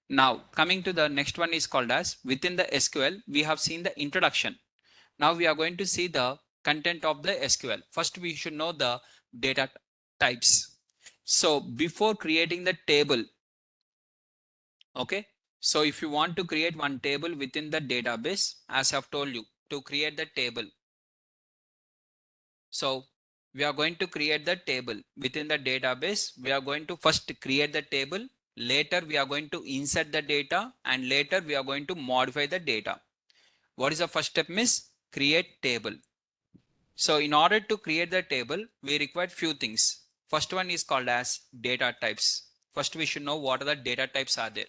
Now, coming to the next one is called as within the SQL, we have seen the introduction. Now we are going to see the content of the SQL. First, we should know the data types. So before creating the table, okay. So if you want to create one table within the database, as I've told you, to create the table. So we are going to create the table within the database. We are going to first create the table. Later, we are going to insert the data and later we are going to modify the data. What is the first step, miss? Create table. So in order to create the table, we require few things. First one is called as data types. First, we should know what are the data types are there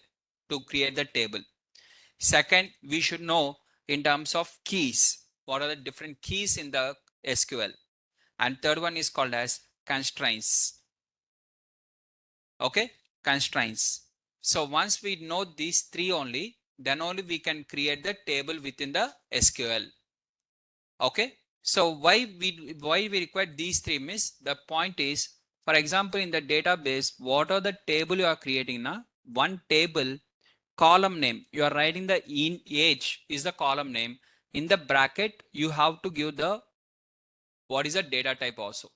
to create the table. Second, we should know in terms of keys, what are the different keys in the SQL. And third one is called as constraints. Okay, constraints. So once we know these three only, then only we can create the table within the SQL. Okay, so why we require these three means the point is, for example, in the database, what are the table you are creating now? One table column name you are writing the in age is the column name. In the bracket you have to give the what is the data type also.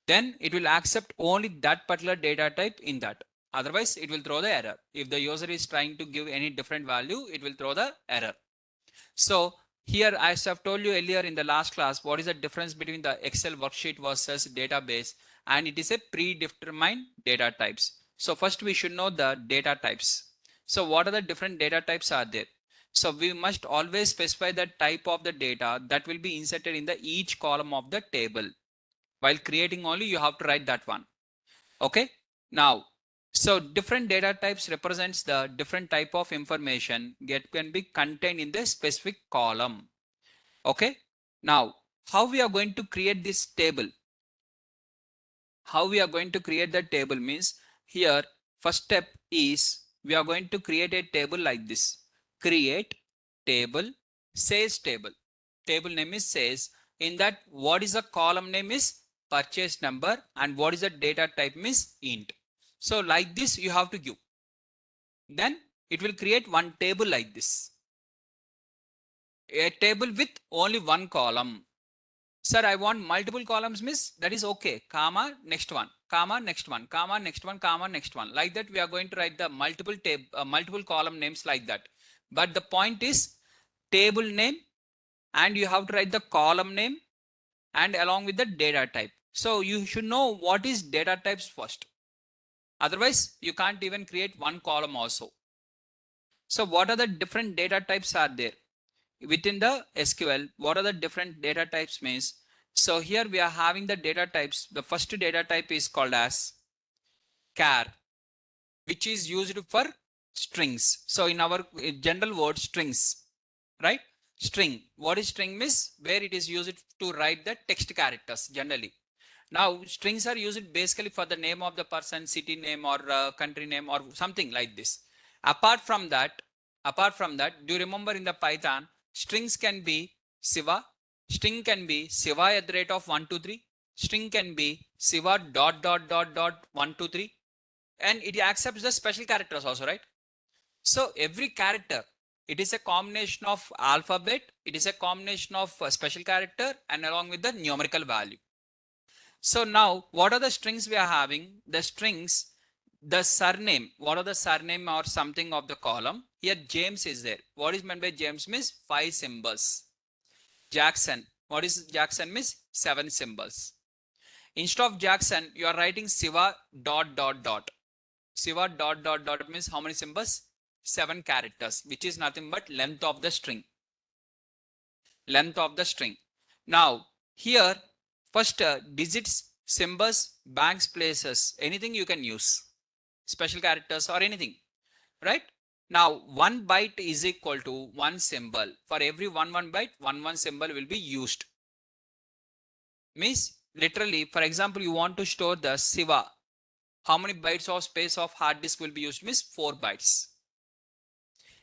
Then it will accept only that particular data type in that. Otherwise it will throw the error. If the user is trying to give any different value, it will throw the error. So here, as I've told you earlier in the last class, what is the difference between the Excel worksheet versus database? And it is a predetermined data types. So first we should know the data types. So what are the different data types are there? So we must always specify the type of the data that will be inserted in the each column of the table. While creating only, you have to write that one. Okay. Now, so different data types represents the different type of information that can be contained in the specific column. Okay. Now, how we are going to create this table? How we are going to create the table means here first step is we are going to create a table like this. Create table says table. Table name is says. In that, what is the column name is purchase number and what is the data type is int. So like this you have to give. Then it will create one table like this. A table with only one column. Sir, I want multiple columns, miss. That is okay. Comma, next one, comma, next one, comma, next one, comma, next one. Like that, we are going to write the multiple column names like that. But the point is table name, and you have to write the column name and along with the data type. So you should know what is data types first. Otherwise, you can't even create one column also. So what are the different data types are there? Within the SQL, what are the different data types means? So here we are having the data types. The first data type is called as char, which is used for strings. So in our general word, strings, right? String. What is string means? Where it is used to write the text characters generally. Now strings are used basically for the name of the person, city name or country name or something like this. Apart from that, do you remember in the Python, strings can be Siva, string can be Siva at the rate of 123, string can be Siva dot dot dot dot 123, and it accepts the special characters also, right? So every character, it is a combination of alphabet, it is a combination of special character and along with the numerical value. So now what are the strings we are having? The strings, the surname, what are the surname or something of the column? Here James is there. What is meant by James means 5 symbols. Jackson, what is Jackson means 7 symbols. Instead of Jackson, you are writing Siva dot dot dot. Siva dot dot dot means how many symbols? 7 characters, which is nothing but length of the string. Length of the string. Now here first digits, symbols, banks, places, anything you can use, special characters or anything, right? Now 1 byte is equal to 1 symbol. For every one byte, one symbol will be used. Means literally, for example, you want to store the Siva. How many bytes of space of hard disk will be used? Means 4 bytes.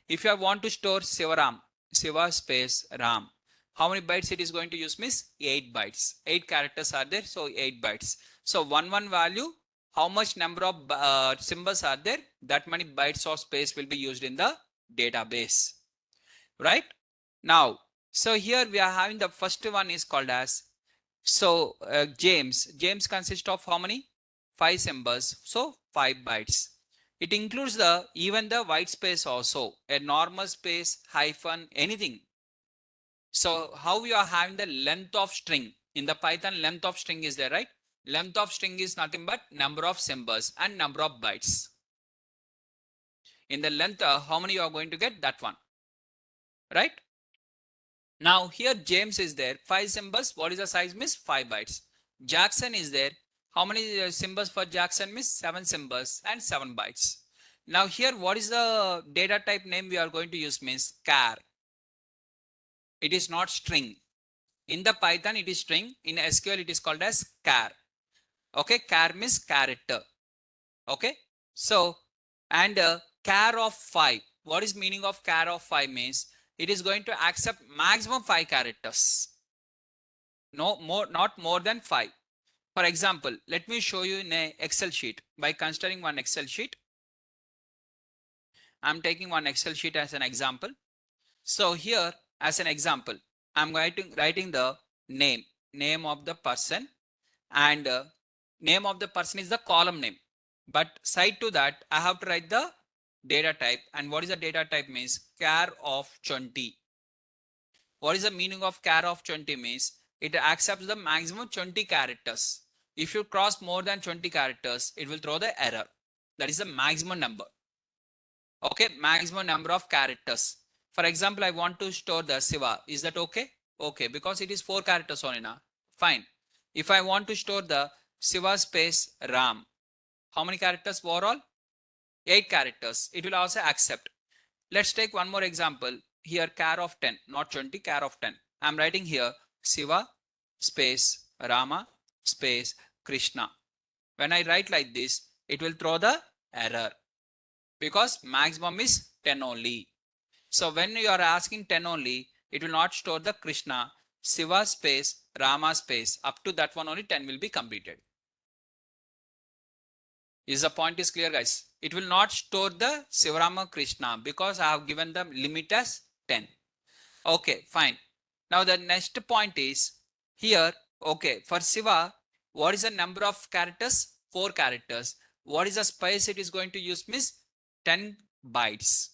If you want to store Siva space RAM, how many bytes it is going to use? Means 8 bytes. 8 characters are there, so 8 bytes. So one value, how much number of symbols are there? That many bytes of space will be used in the database, right? Now, so here we are having the first one is called as, so James consists of how many? 5 symbols, so 5 bytes. It includes the even the white space also, a normal space, hyphen, anything. So how we are having the length of string? In the Python, length of string is there, right? Length of string is nothing but number of symbols and number of bytes. In the length, how many you are going to get? That one, right? Now here James is there, 5 symbols. What is the size miss? 5 bytes. Jackson is there. How many symbols for Jackson miss? 7 symbols and 7 bytes. Now here what is the data type name we are going to use means char. It is not string. In the Python it is string. In SQL it is called as char. Okay, char means character. Okay, so and char of 5. What is meaning of char of 5 means it is going to accept maximum 5 characters. No more, not more than 5. For example, let me show you in a Excel sheet. By considering one Excel sheet, I'm taking one Excel sheet as an example. So here as an example, I'm writing the name of the person, and name of the person is the column name. But side to that, I have to write the data type. And what is the data type means? Char of 20. What is the meaning of char of 20 means? It accepts the maximum 20 characters. If you cross more than 20 characters, it will throw the error. That is the maximum number. Okay, maximum number of characters. For example, I want to store the Siva. Is that okay? Okay, because it is 4 characters only now. Fine. If I want to store the Siva space Ram, how many characters overall? 8 characters. It will also accept. Let's take one more example. Here char of 10, not 20, char of 10. I'm writing here Siva space Rama space Krishna. When I write like this, it will throw the error because maximum is 10 only. So when you are asking 10 only, it will not store the Krishna, Siva space Rama space. Up to that one only 10 will be completed. Is the point is clear, guys? It will not store the Sivarama Krishna because I have given the limit as 10. Okay, fine. Now the next point is here. Okay, for Siva, what is the number of characters? 4 characters. What is the space it is going to use means 10 bytes.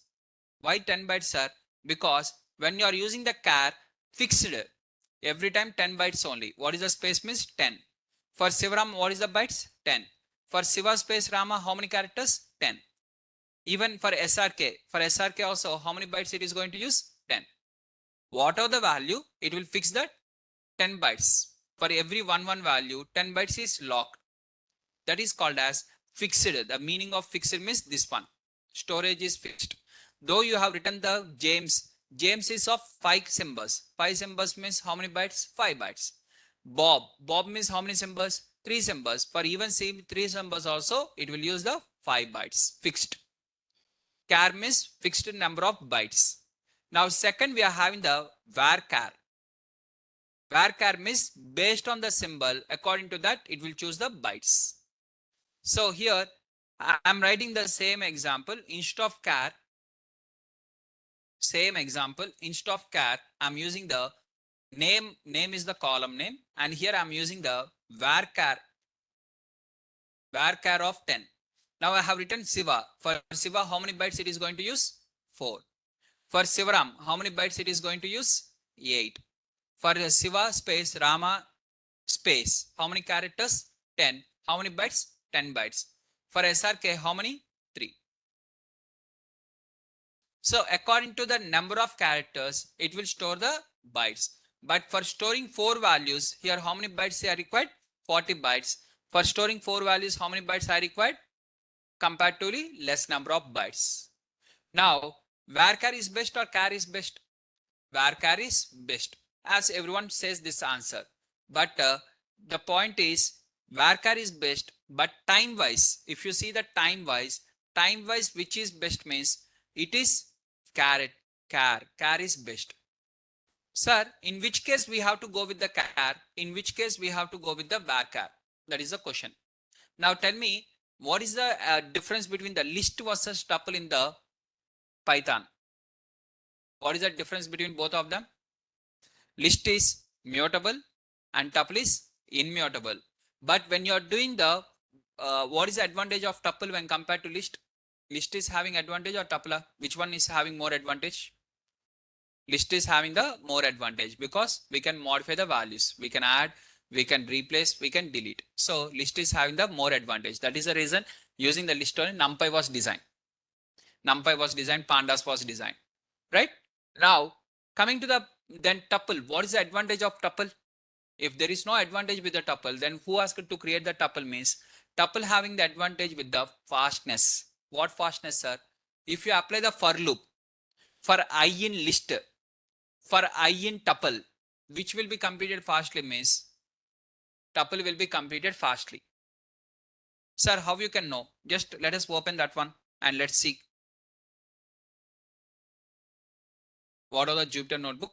Why 10 bytes, sir? Because when you are using the char fixed, every time 10 bytes only. What is the space means 10. For Sivaram, what is the bytes? 10. For Siva space Rama, how many characters? 10. Even for SRK also, how many bytes it is going to use? 10. Whatever the value, it will fix the 10 bytes. For every one value, 10 bytes is locked. That is called as fixed. The meaning of fixed means this one. Storage is fixed. Though you have written the James is of 5 symbols. 5 symbols means how many bytes? 5 bytes. Bob means how many symbols? 3 symbols. For even same 3 symbols also, it will use the 5 bytes. Fixed. Char means fixed number of bytes. Now second, we are having the varchar. Varchar means based on the symbol, according to that, it will choose the bytes. So here, I am writing the same example. Instead of char, I'm using the name is the column name, and here I'm using the varchar of 10. Now I have written Siva. For Siva, how many bytes it is going to use? 4. For Sivaram, how many bytes it is going to use? 8. For Siva space Rama space, how many characters? 10. How many bytes? 10 bytes. For SRK, how many? 3. So according to the number of characters, it will store the bytes. But for storing 4 values, here how many bytes are required? 40 bytes. For storing 4 values, how many bytes are required? Comparatively less number of bytes. Now, varchar is best or char is best? Varchar is best, as everyone says this answer. But the point is, varchar is best, but time wise, if you see the time wise, which is best means it is char is best. Sir, in which case we have to go with the char? In which case we have to go with the varchar? That is the question. Now tell me, what is the difference between the list versus tuple in the Python? What is the difference between both of them? List is mutable and tuple is immutable. But when you are doing the, what is the advantage of tuple when compared to list? List is having advantage or tuple? Which one is having more advantage? List is having the more advantage because we can modify the values. We can add, we can replace, we can delete. So list is having the more advantage. That is the reason using the list only NumPy was designed. NumPy was designed, Pandas was designed. Right? Now, coming to the Then tuple. What is the advantage of tuple? If there is no advantage with the tuple, then who asked to create the tuple means tuple having the advantage with the fastness. What fastness, sir? If you apply the for loop for I in list, for I in tuple, which will be completed fastly means tuple will be completed fastly. Sir, how you can know? Just let us open that one and let's see what are the Jupyter notebook,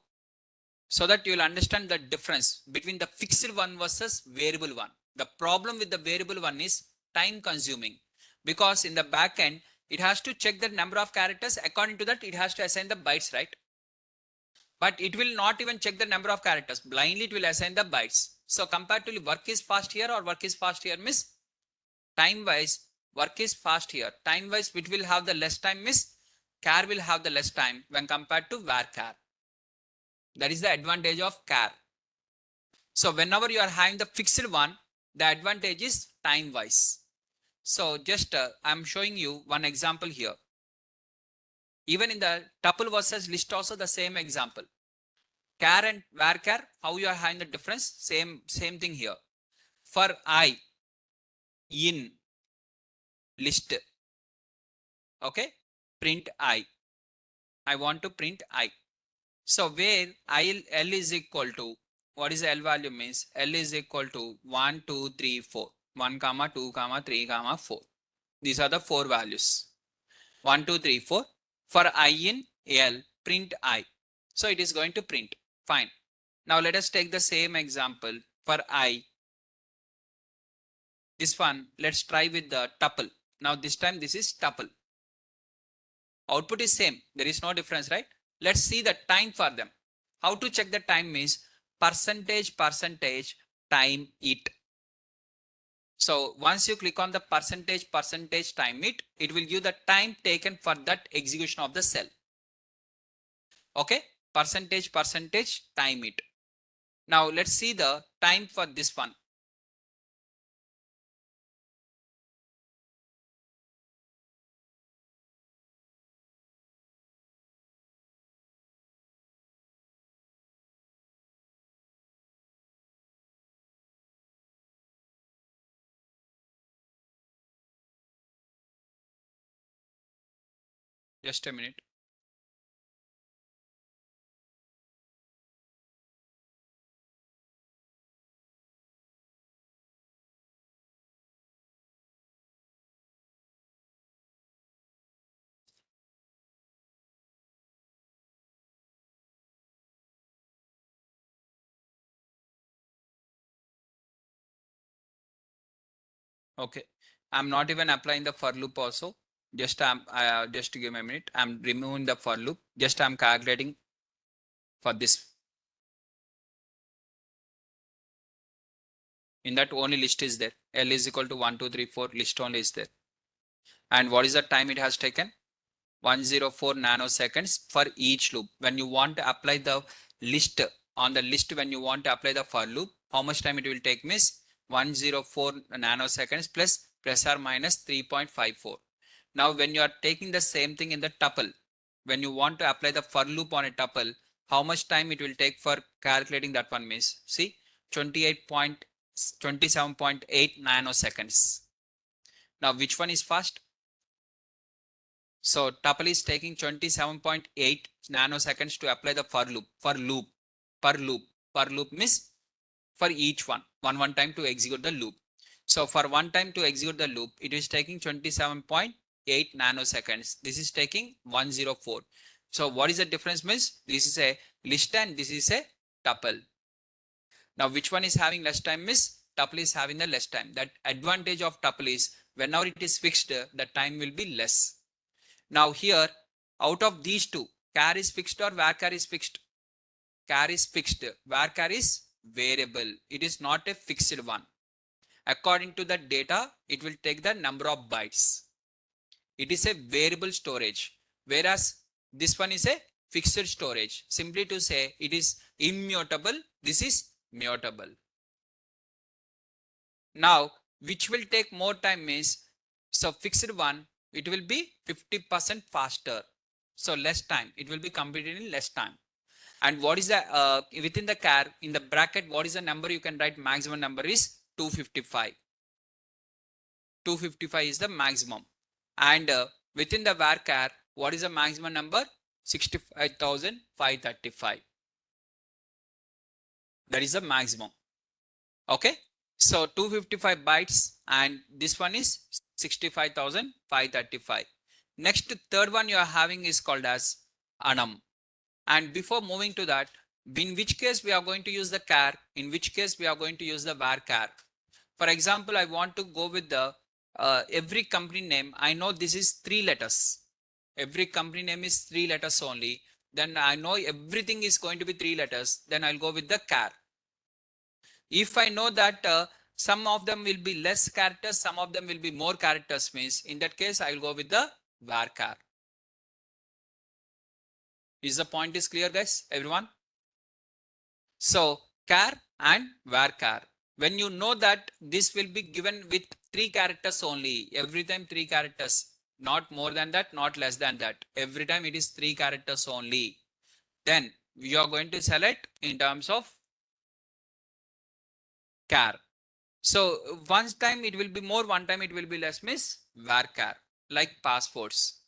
so that you will understand the difference between the fixed one versus variable one. The problem with the variable one is time consuming, because in the back end it has to check the number of characters. According to that, it has to assign the bytes, right? But it will not even check the number of characters. Blindly it will assign the bytes. So comparatively, work is fast here or work is fast here miss time wise, work is fast here. Time wise, which will have the less time miss char will have the less time when compared to varchar. That is the advantage of char. So whenever you are having the fixed one, the advantage is time wise. So just I'm showing you one example here. Even in the tuple versus list also the same example. Char and varchar, how you are having the difference? Same thing here. For I in list, okay, print I want to print I. So where L is equal to, what is the L value means? L is equal to 1, 2, 3, 4. 1, comma 2, comma 3, comma 4. These are the four values. 1, 2, 3, 4. For I in L, print I. So it is going to print. Fine. Now let us take the same example for I. This one, let's try with the tuple. Now this time this is tuple. Output is same. There is no difference, right? Let's see the time for them. How to check the time means percentage time it. So once you click on the percentage time it will give the time taken for that execution of the cell. Okay, percentage time it. Now let's see the time for this one. Just a minute. Okay, I'm not even applying the for loop also. Just to give me a minute, I'm removing the for loop. Just I'm calculating for this. In that only list is there. L is equal to 1, 2, 3, 4. List only is there. And what is the time it has taken? 104 nanoseconds for each loop. When you want to apply the list, on the list when you want to apply the for loop, how much time it will take miss? 104 nanoseconds plus or minus 3.54. Now when you are taking the same thing in the tuple, when you want to apply the for loop on a tuple, how much time it will take for calculating that one miss? See, 27.8 nanoseconds. Now which one is fast? So tuple is taking 27.8 nanoseconds to apply the for loop. Per loop means for each one time to execute the loop. So for one time to execute the loop, it is taking 27.8 nanoseconds. This is taking 104. So what is the difference means? This is a list and this is a tuple. Now which one is having less time means? Tuple is having the less time. That advantage of tuple is whenever it is fixed, the time will be less. Now here, out of these two, char is fixed or varchar is fixed? Char is fixed. Varchar is variable. It is not a fixed one. According to the data, it will take the number of bytes. It is a variable storage. Whereas this one is a fixed storage. Simply to say it is immutable. This is mutable. Now, which will take more time is, so fixed one, it will be 50% faster. So less time, it will be completed in less time. And what is the within the char in the bracket, what is the number you can write? Maximum number is 255. 255 is the maximum. And within the varchar, what is the maximum number? 65,535. That is the maximum. Okay. So 255 bytes, and this one is 65,535. Next, third one you are having is called as enum. And before moving to that, in which case we are going to use the char, in which case we are going to use the varchar. For example, I want to go with the every company name. I know this is 3 letters. Every company name is 3 letters only. Then I know everything is going to be 3 letters. Then I'll go with the char. If I know that some of them will be less characters, some of them will be more characters, means in that case I will go with the varchar. Is the point is clear, guys? Everyone? So char and varchar. When you know that this will be given with 3 characters only, every time 3 characters, not more than that, not less than that. Every time it is 3 characters only. Then you are going to select in terms of char. So one time it will be more, one time it will be less, means varchar, like passports.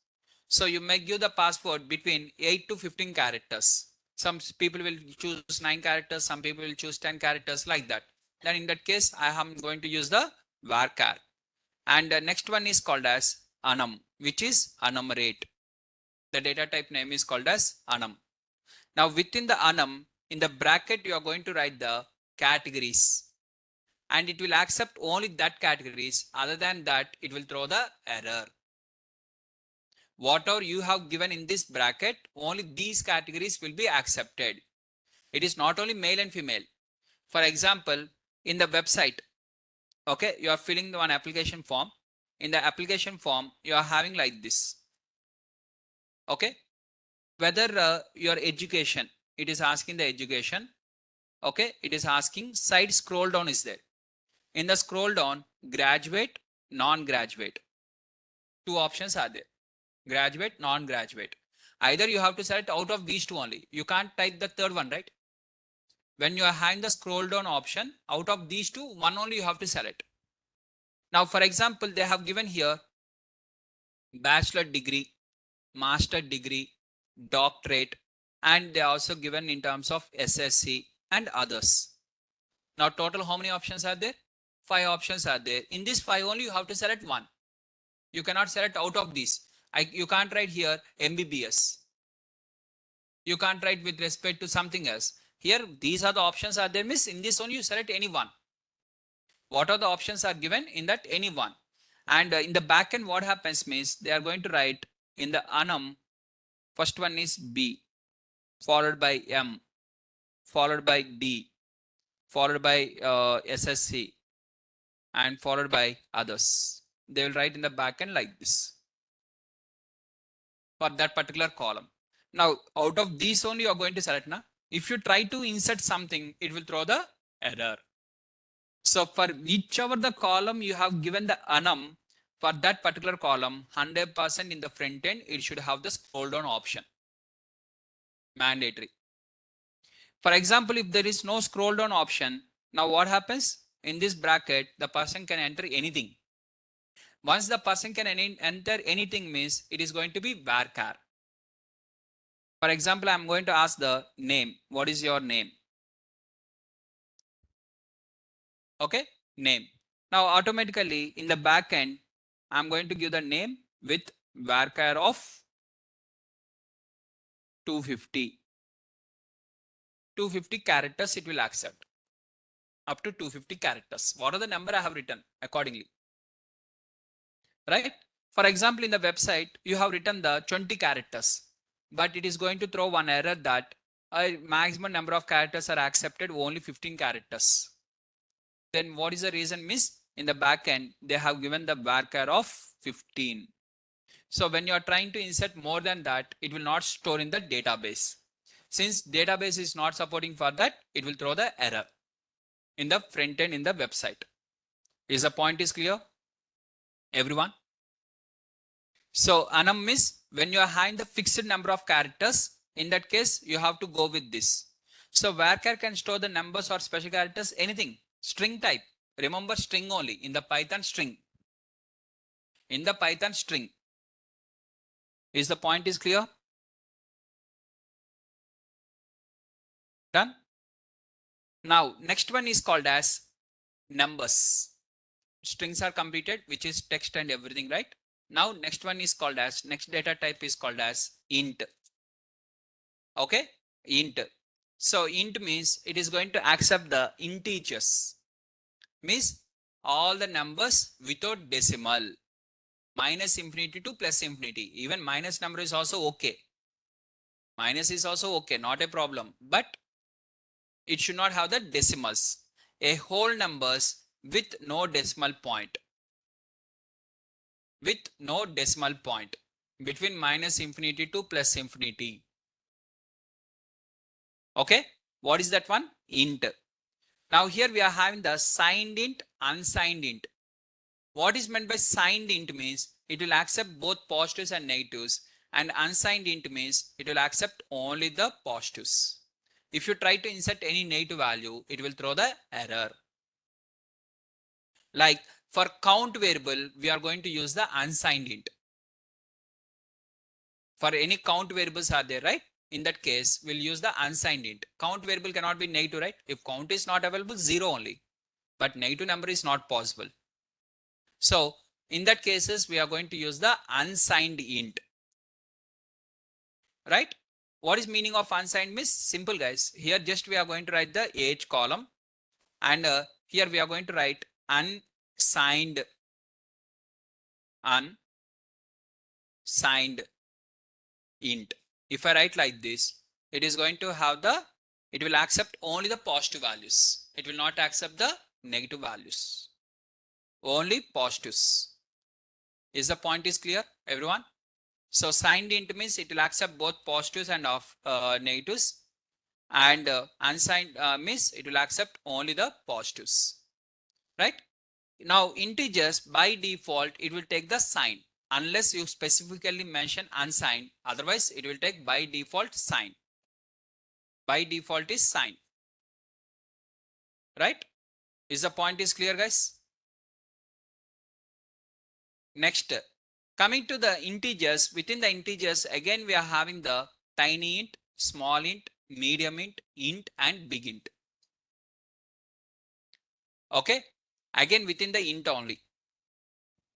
So you may give the passport between 8 to 15 characters. Some people will choose 9 characters, some people will choose 10 characters, like that. Then in that case, I am going to use the varchar. And the next one is called as enum, which is enumerate. The data type name is called as enum. Now within the enum, in the bracket, you are going to write the categories. And it will accept only that categories. Other than that, it will throw the error. Whatever you have given in this bracket, only these categories will be accepted. It is not only male and female. For example, in the website, okay, you are filling the one application form. In the application form, you are having like this. Okay, whether your education, it is asking the education. Okay, it is asking side scroll down is there. In the scroll down, graduate, non-graduate. 2 options are there. Graduate, non-graduate. Either you have to select out of these 2 only. You can't type the third one, right? When you are having the scroll down option, out of these 2, one only you have to select. Now, for example, they have given here bachelor degree, master degree, doctorate, and they are also given in terms of SSC and others. Now, total how many options are there? 5 options are there. In this 5 only you have to select one. You cannot select out of these. You can't write here MBBS. You can't write with respect to something else. Here, these are the options are there, miss. In this only you select any one. What are the options are given in that any one. And in the backend, what happens means they are going to write in the enum. First one is B, followed by M, followed by D, followed by SSC, and followed by others. They will write in the backend like this for that particular column. Now, out of these only you are going to select now. If you try to insert something, it will throw the error. So for whichever the column you have given the enum, for that particular column, 100% in the front end, it should have the scroll down option. Mandatory. For example, if there is no scroll down option, now what happens? In this bracket, the person can enter anything. Once the person can enter anything means it is going to be varchar. For example, I'm going to ask the name. What is your name? Okay, name. Now automatically in the back end, I'm going to give the name with varchar of 250. 250 characters it will accept. Up to 250 characters. What are the number I have written accordingly? Right? For example, in the website, you have written the 20 characters, but it is going to throw one error that a maximum number of characters are accepted, only 15 characters. Then what is the reason, miss? In the back end, they have given the varchar of 15. So when you are trying to insert more than that, it will not store in the database. Since database is not supporting for that, it will throw the error in the front end in the website. Is the point is clear? Everyone? So enum is when you are having the fixed number of characters, In that case, you have to go with this. So varchar can store the numbers or special characters, anything, string type. Remember, string only in the Python, string. In the Python, string. Is the point is clear? Done. Now next one is called as numbers. Strings are completed, which is text and everything, right? Now next one is called as, next data type is called as int. Okay, int. So int means it is going to accept the integers, means all the numbers without decimal, minus infinity to plus infinity. Even minus number is also okay. Minus is also okay, not a problem, but it should not have the decimals. A whole numbers with no decimal point. With no decimal point between minus infinity to plus infinity. Okay, what is that one? Int. Now here we are having the signed int, unsigned int. What is meant by signed int means it will accept both positives and negatives, and unsigned int means it will accept only the positives. If you try to insert any negative value, it will throw the error. Like for count variable, we are going to use the unsigned int. For any count variables are there, right? In that case, we'll use the unsigned int. Count variable cannot be negative, right? If count is not available, 0 only. But negative number is not possible. So in that cases, we are going to use the unsigned int. Right? What is meaning of unsigned means? Simple guys. Here just we are going to write the age column, and here we are going to write unsigned int. If I write like this, it is going to have the, it will accept only the positive values. It will not accept the negative values. Only positives. Is the point is clear, everyone? So signed int means it will accept both positives and negatives, and unsigned means it will accept only the positives. Right? Now integers by default it will take the sign unless you specifically mention unsigned. Otherwise it will take by default sign. By default is sign. Right? Is the point is clear, guys? Next, coming to the integers, within the integers again we are having the tiny int, small int, medium int and big int. Okay, again within the int only.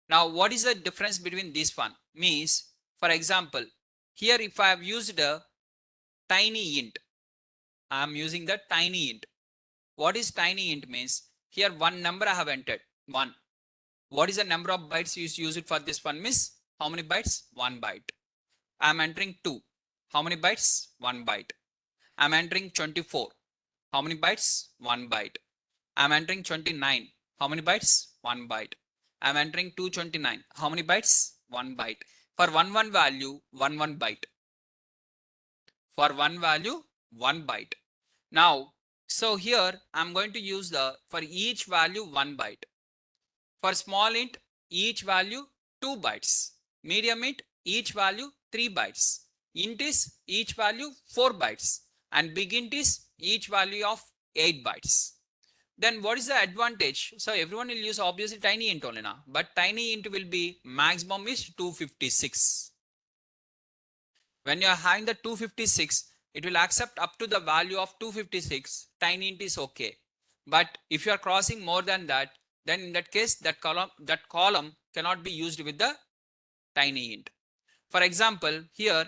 Now what is the difference between this one? Means, for example, here if I have used a tiny int, I am using the tiny int. What is tiny int means? Here one number I have entered, 1. What is the number of bytes you use it for this one means? How many bytes? 1 byte. I am entering 2. How many bytes? 1 byte. I am entering 24. How many bytes? 1 byte. I am entering 29. How many bytes? 1 byte. I am entering 229. How many bytes? 1 byte. For one value, one byte. For one value, 1 byte. Now, so here I'm going to use the, for each value 1 byte. For small int, each value 2 bytes. Medium int, each value 3 bytes. Int is each value 4 bytes. And big int is each value of 8 bytes. Then what is the advantage? So everyone will use obviously tiny int only now. But tiny int will be maximum is 256. When you are having the 256, it will accept up to the value of 256. Tiny int is okay. But if you are crossing more than that, then in that case that column cannot be used with the tiny int. For example, here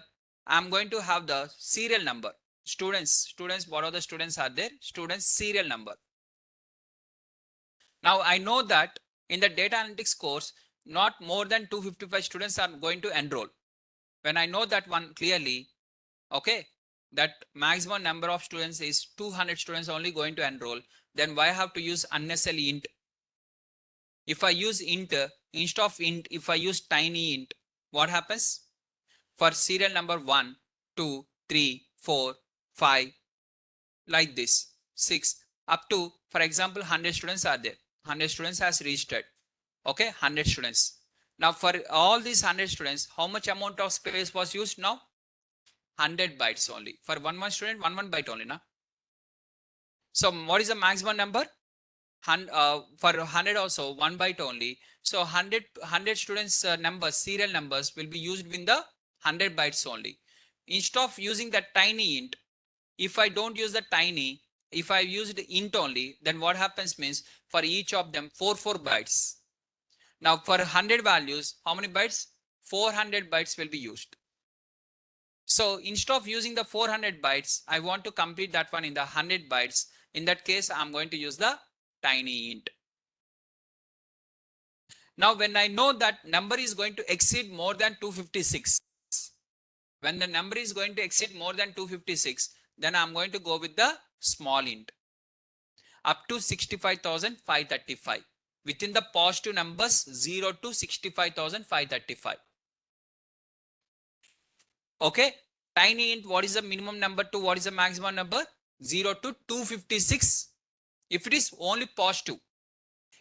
I am going to have the serial number. Students, what are the students are there? Students serial number. Now I know that in the data analytics course, not more than 255 students are going to enroll. When I know that one clearly, okay, that maximum number of students is 200 students only going to enroll, then why have to use unnecessary int? If I use int, instead of int, if I use tiny int, what happens? For serial number 1, 2, 3, 4, 5, like this, 6, up to, for example, 100 students are there. 100 students has registered. Okay, 100 students. Now for all these 100 students, how much amount of space was used now? 100 bytes only. For one student, one byte only, na? So what is the maximum number? For 100 also, 1 byte only. So 100 students numbers, serial numbers will be used in the 100 bytes only. Instead of using the tiny int, if I don't use the tiny, if I use the int only, then what happens means for each of them 4 bytes. Now for 100 values, how many bytes? 400 bytes will be used. So instead of using the 400 bytes, I want to complete that one in the 100 bytes. In that case, I'm going to use the tiny int. Now, when I know that number is going to exceed more than 256, when the number is going to exceed more than 256, then I'm going to go with the small int up to 65,535 within the positive numbers 0 to 65,535. Okay. Tiny int, what is the minimum number to what is the maximum number? 0 to 256. If it is only positive,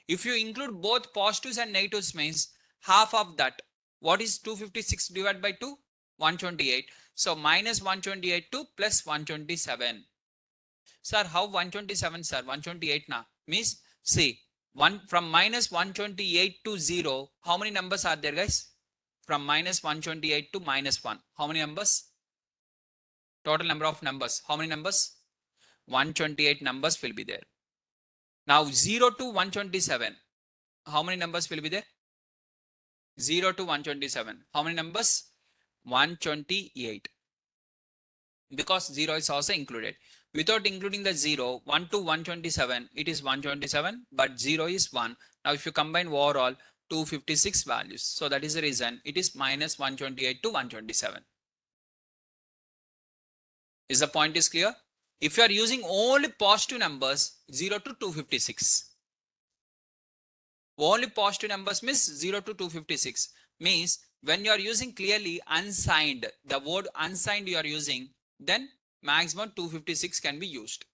if you include both positives and negatives means half of that. What is 256 divided by 2? 128. So minus 128 to plus 127. Sir, how 127, sir? 128 na? Means, see, from minus 128 to 0, how many numbers are there, guys? From minus 128 to minus 1. How many numbers? Total number of numbers. How many numbers? 128 numbers will be there. Now 0 to 127. How many numbers will be there? 0 to 127. How many numbers? 128. Because 0 is also included. Without including the 0, 1 to 127, it is 127, but 0 is 1. Now if you combine overall, 256 values. So that is the reason it is minus 128 to 127. Is the point is clear? If you are using only positive numbers, 0 to 256. Only positive numbers means 0 to 256. Means when you are using clearly unsigned, the word unsigned you are using, then maximum 256 can be used.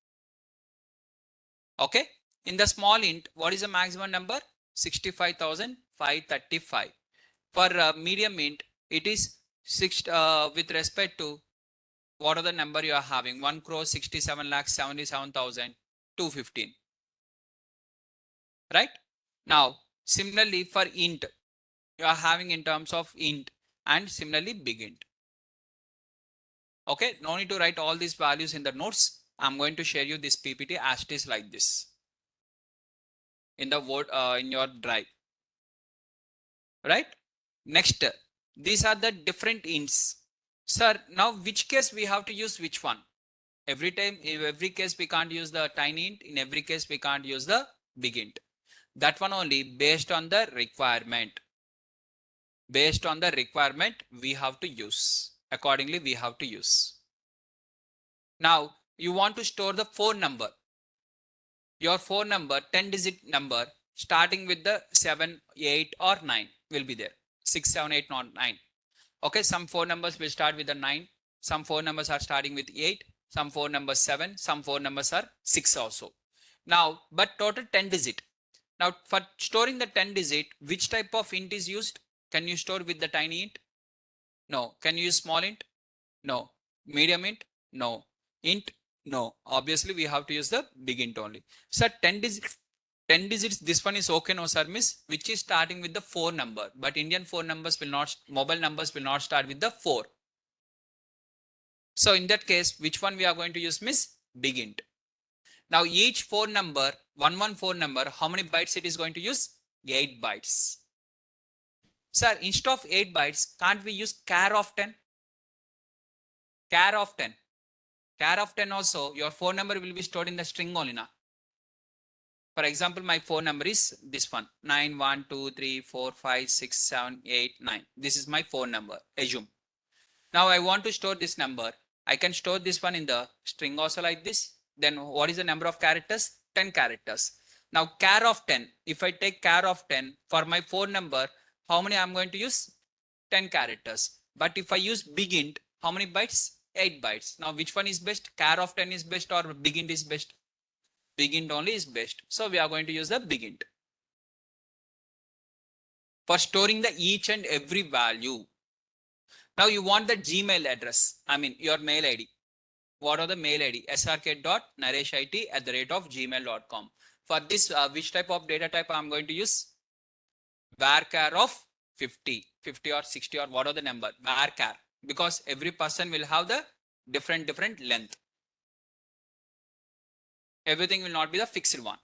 Okay. In the small int, what is the maximum number? 65,535. For medium int, it is with respect to what are the number you are having? 1,67,77,215. Right? Now, similarly for int, you are having in terms of int and similarly big int. Okay, no need to write all these values in the notes. I'm going to share you this PPT as it is like this in the word in your drive. Right? Next, these are the different ints. Sir, now which case we have to use which one? Every time, in every case we can't use the tiny int. In every case we can't use the big int. That one only based on the requirement. Based on the requirement we have to use. Accordingly we have to use. Now you want to store the phone number. Your phone number, 10-digit number starting with the 7, 8 or 9 will be there. 6, 7, 8, not 9. Okay, some phone numbers will start with the 9. Some phone numbers are starting with 8. Some phone numbers 7. Some phone numbers are 6 also. Now, but total 10 digit. Now for storing the 10 digit, which type of int is used? Can you store with the tiny int? No. Can you use small int? No. Medium int? No. Int? No. Obviously we have to use the big int only. So 10 digits, this one is okay, no sir, miss, which is starting with the 4 number, but Indian phone numbers will not, mobile numbers will not start with the 4. So in that case, which one we are going to use, miss? Big int. Now each phone number, 114 number, how many bytes it is going to use? 8 bytes. Sir, instead of 8 bytes, can't we use char of 10? Char of 10. Char of 10 also, your phone number will be stored in the string only now. For example, my phone number is this one, 9123456789. This is my phone number, assume. Now I want to store this number. I can store this one in the string also like this. Then what is the number of characters? 10 characters. Now char of 10, if I take char of 10 for my phone number, how many I'm going to use? 10 characters. But if I use big int, how many bytes? 8 bytes. Now which one is best? Char of 10 is best or big int is best? Big int only is best. So we are going to use the big int for storing the each and every value. Now you want the Gmail address. I mean your mail ID. What are the mail ID? srk.nareshit@gmail.com. For this, which type of data type I'm going to use? Varchar of 50 or 60 or what are the number? Varchar. Because every person will have the different length. Everything will not be the fixed one.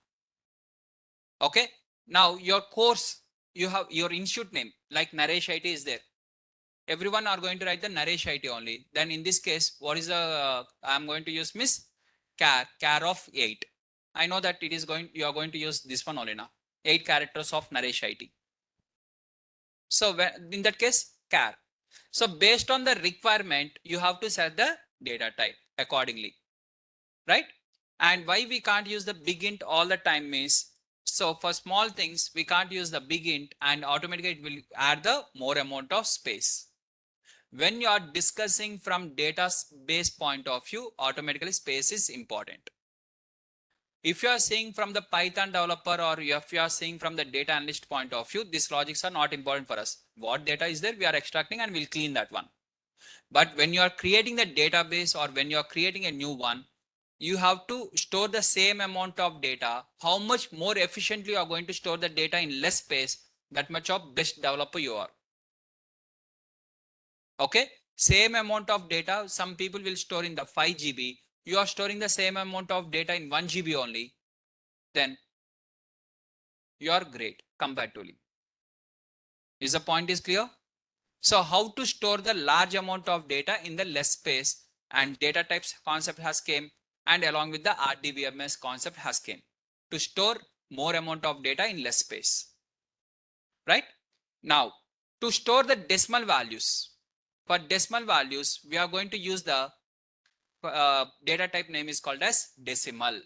Okay. Now your course, you have your institute name like Naresh IT is there. Everyone are going to write the Naresh IT only. Then in this case, what is the, I'm going to use miss char of 8. I know that it is going, you are going to use this one only now. 8 characters of Naresh IT. So when, in that case, char. So based on the requirement, you have to set the data type accordingly, right? And why we can't use the big int all the time means, so for small things, we can't use the big int and automatically it will add the more amount of space. When you are discussing from database point of view, automatically space is important. If you are seeing from the Python developer or if you are seeing from the data analyst point of view, these logics are not important for us. What data is there, we are extracting and we'll clean that one. But when you are creating the database or when you are creating a new one, you have to store the same amount of data. How much more efficiently you are going to store the data in less space, that much of best developer you are. Okay, same amount of data, some people will store in the 5 GB. You are storing the same amount of data in 1 GB only. Then you are great comparatively. Is the point is clear? So how to store the large amount of data in the less space, and data types concept has came, and along with the RDBMS concept has came to store more amount of data in less space, right? Now to store the decimal values, for decimal values we are going to use the data type name is called as decimal.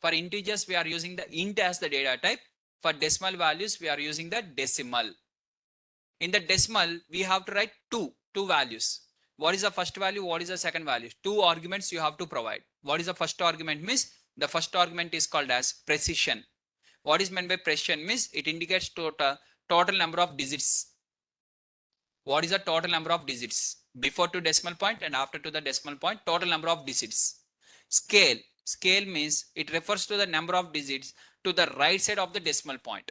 For integers we are using the int as the data type. For decimal values we are using the decimal. In the decimal we have to write two values. What is the first value, what is the second value? Two arguments you have to provide. What is the first argument means? The first argument is called as precision. What is meant by precision means it indicates total number of digits. What is the total number of digits before to decimal point and after to the decimal point? Total number of digits. Scale means it refers to the number of digits to the right side of the decimal point.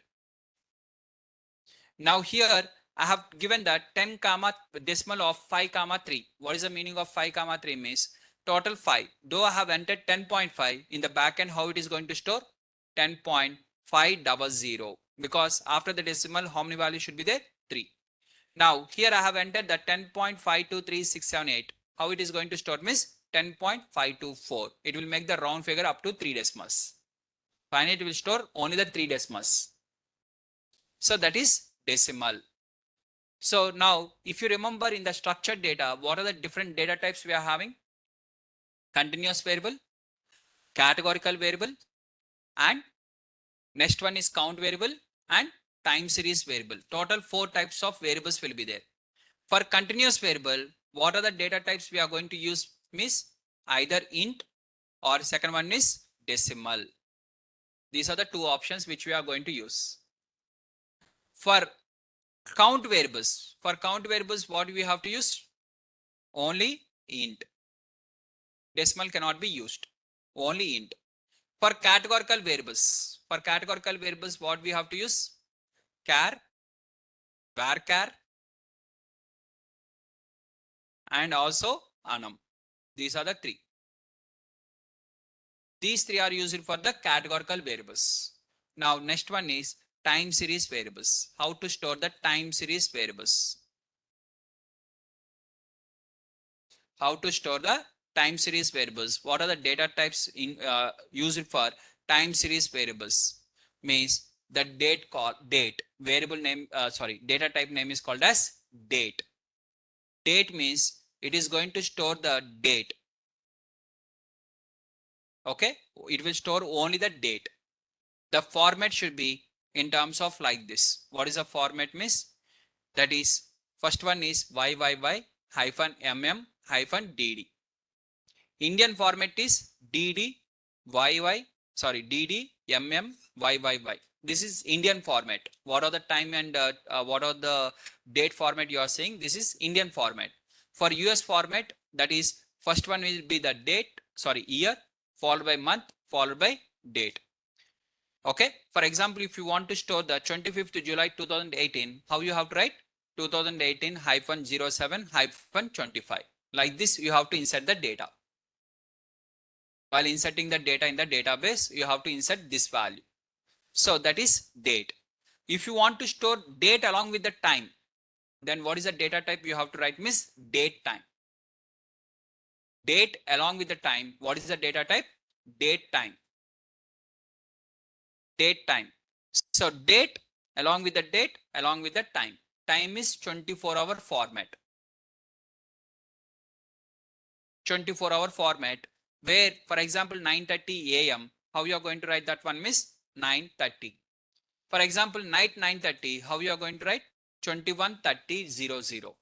Now here I have given that 10 comma decimal of 5 comma 3. What is the meaning of 5 comma 3 means? Total 5. Though I have entered 10.5 in the backend, how it is going to store? 10.500, because after the decimal how many values should be there? 3. Now here I have entered the 10.523678. How it is going to store means 10.524. It will make the round figure up to 3 decimals. Finally it will store only the 3 decimals. So that is decimal. So now if you remember in the structured data, what are the different data types we are having? Continuous variable, categorical variable, and next one is count variable and time series variable. Total 4 types of variables will be there. For continuous variable, what are the data types we are going to use means either int or second one is decimal. These are the two options which we are going to use. For count variables, what we have to use? Only int. Decimal cannot be used. Only int. For categorical variables, what we have to use? Char, varchar, and also enum. These are the three. These three are used for the categorical variables. Now next one is time series variables. How to store the time series variables? How to store the time series variables? What are the data types in used for time series variables? Means the date variable name, data type name is called as date. Date means it is going to store the date. Okay, it will store only the date. The format should be in terms of like this. What is the format means? That is first one is YYY hyphen MM hyphen DD. Indian format is DD MM YYY. This is Indian format. What are the time and what are the date format you are saying? This is Indian format. For US format, that is first one will be the date, sorry, year, followed by month, followed by date. Okay. For example, if you want to store the 25th July 2018, how you have to write? 2018-07-25. Like this, you have to insert the data. While inserting the data in the database, you have to insert this value. So that is date. If you want to store date along with the time, then what is the data type you have to write? Miss date time. Date along with the time. What is the data type? Date time. Date time. So date along with the date along with the time. Time is 24-hour format. 24-hour format where, for example, 9:30 a.m. How you are going to write that one, miss? 9:30. For example, night 9:30. How you are going to write? 21:30:00.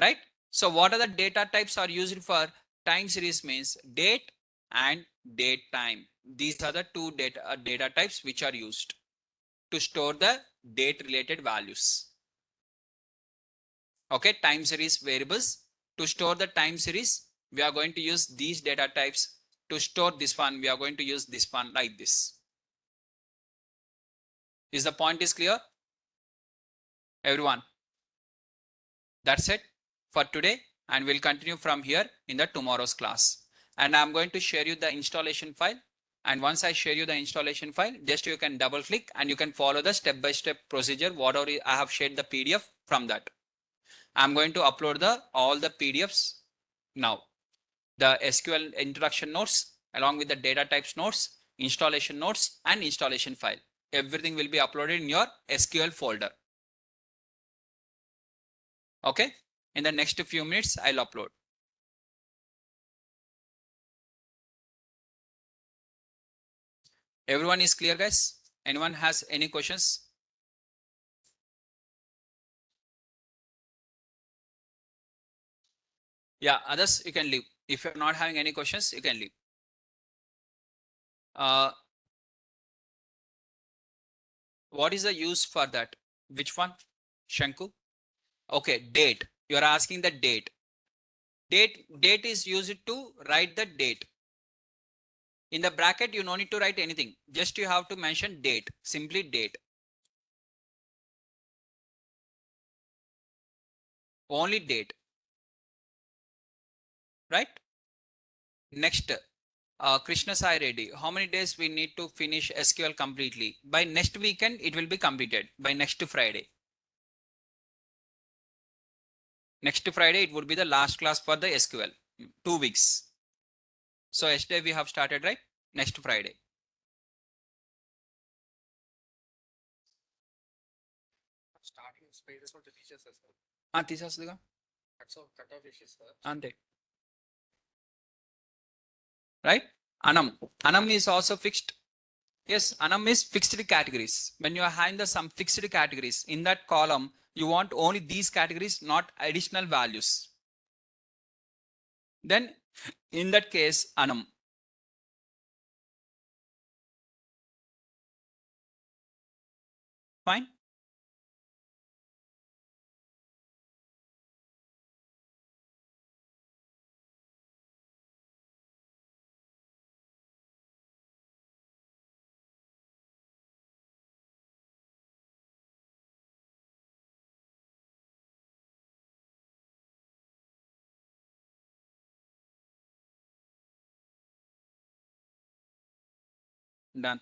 Right? So what are the data types are used for time series? Means date and date time. These are the two data types which are used to store the date related values. Okay, time series variables. To store the time series, we are going to use these data types. To store this one, we are going to use this one like this. Is the point is clear? Everyone? That's it for today, and we'll continue from here in the tomorrow's class. And I'm going to share you the installation file. And once I share you the installation file, just you can double click and you can follow the step-by-step procedure, whatever I have shared the PDF from that. I'm going to upload all the PDFs now. The SQL introduction notes along with the data types notes, installation notes and installation file. Everything will be uploaded in your SQL folder. Okay. In the next few minutes, I'll upload. Everyone is clear, guys? Anyone has any questions? Yeah, others you can leave. If you're not having any questions, you can leave. What is the use for that? Which one? Shanku? Okay, date. You are asking the date. Date is used to write the date. In the bracket, you no need to write anything. Just you have to mention date. Simply date. Only date. Right? Next, Krishna Sai Reddy. How many days we need to finish SQL completely? By next weekend, it will be completed. By next Friday. Next Friday, it would be the last class for the SQL. 2 weeks. So yesterday we have started, right? Next Friday. Starting spaces for the teachers as well. తీసేస్తుందిగా. That's all cut off issues, sir. అంతే. Right? Anam. Anam is also fixed. Yes, Anam is fixed categories. When you are having the some fixed categories, in that column, you want only these categories, not additional values. Then in that case, Anam. Fine. Done.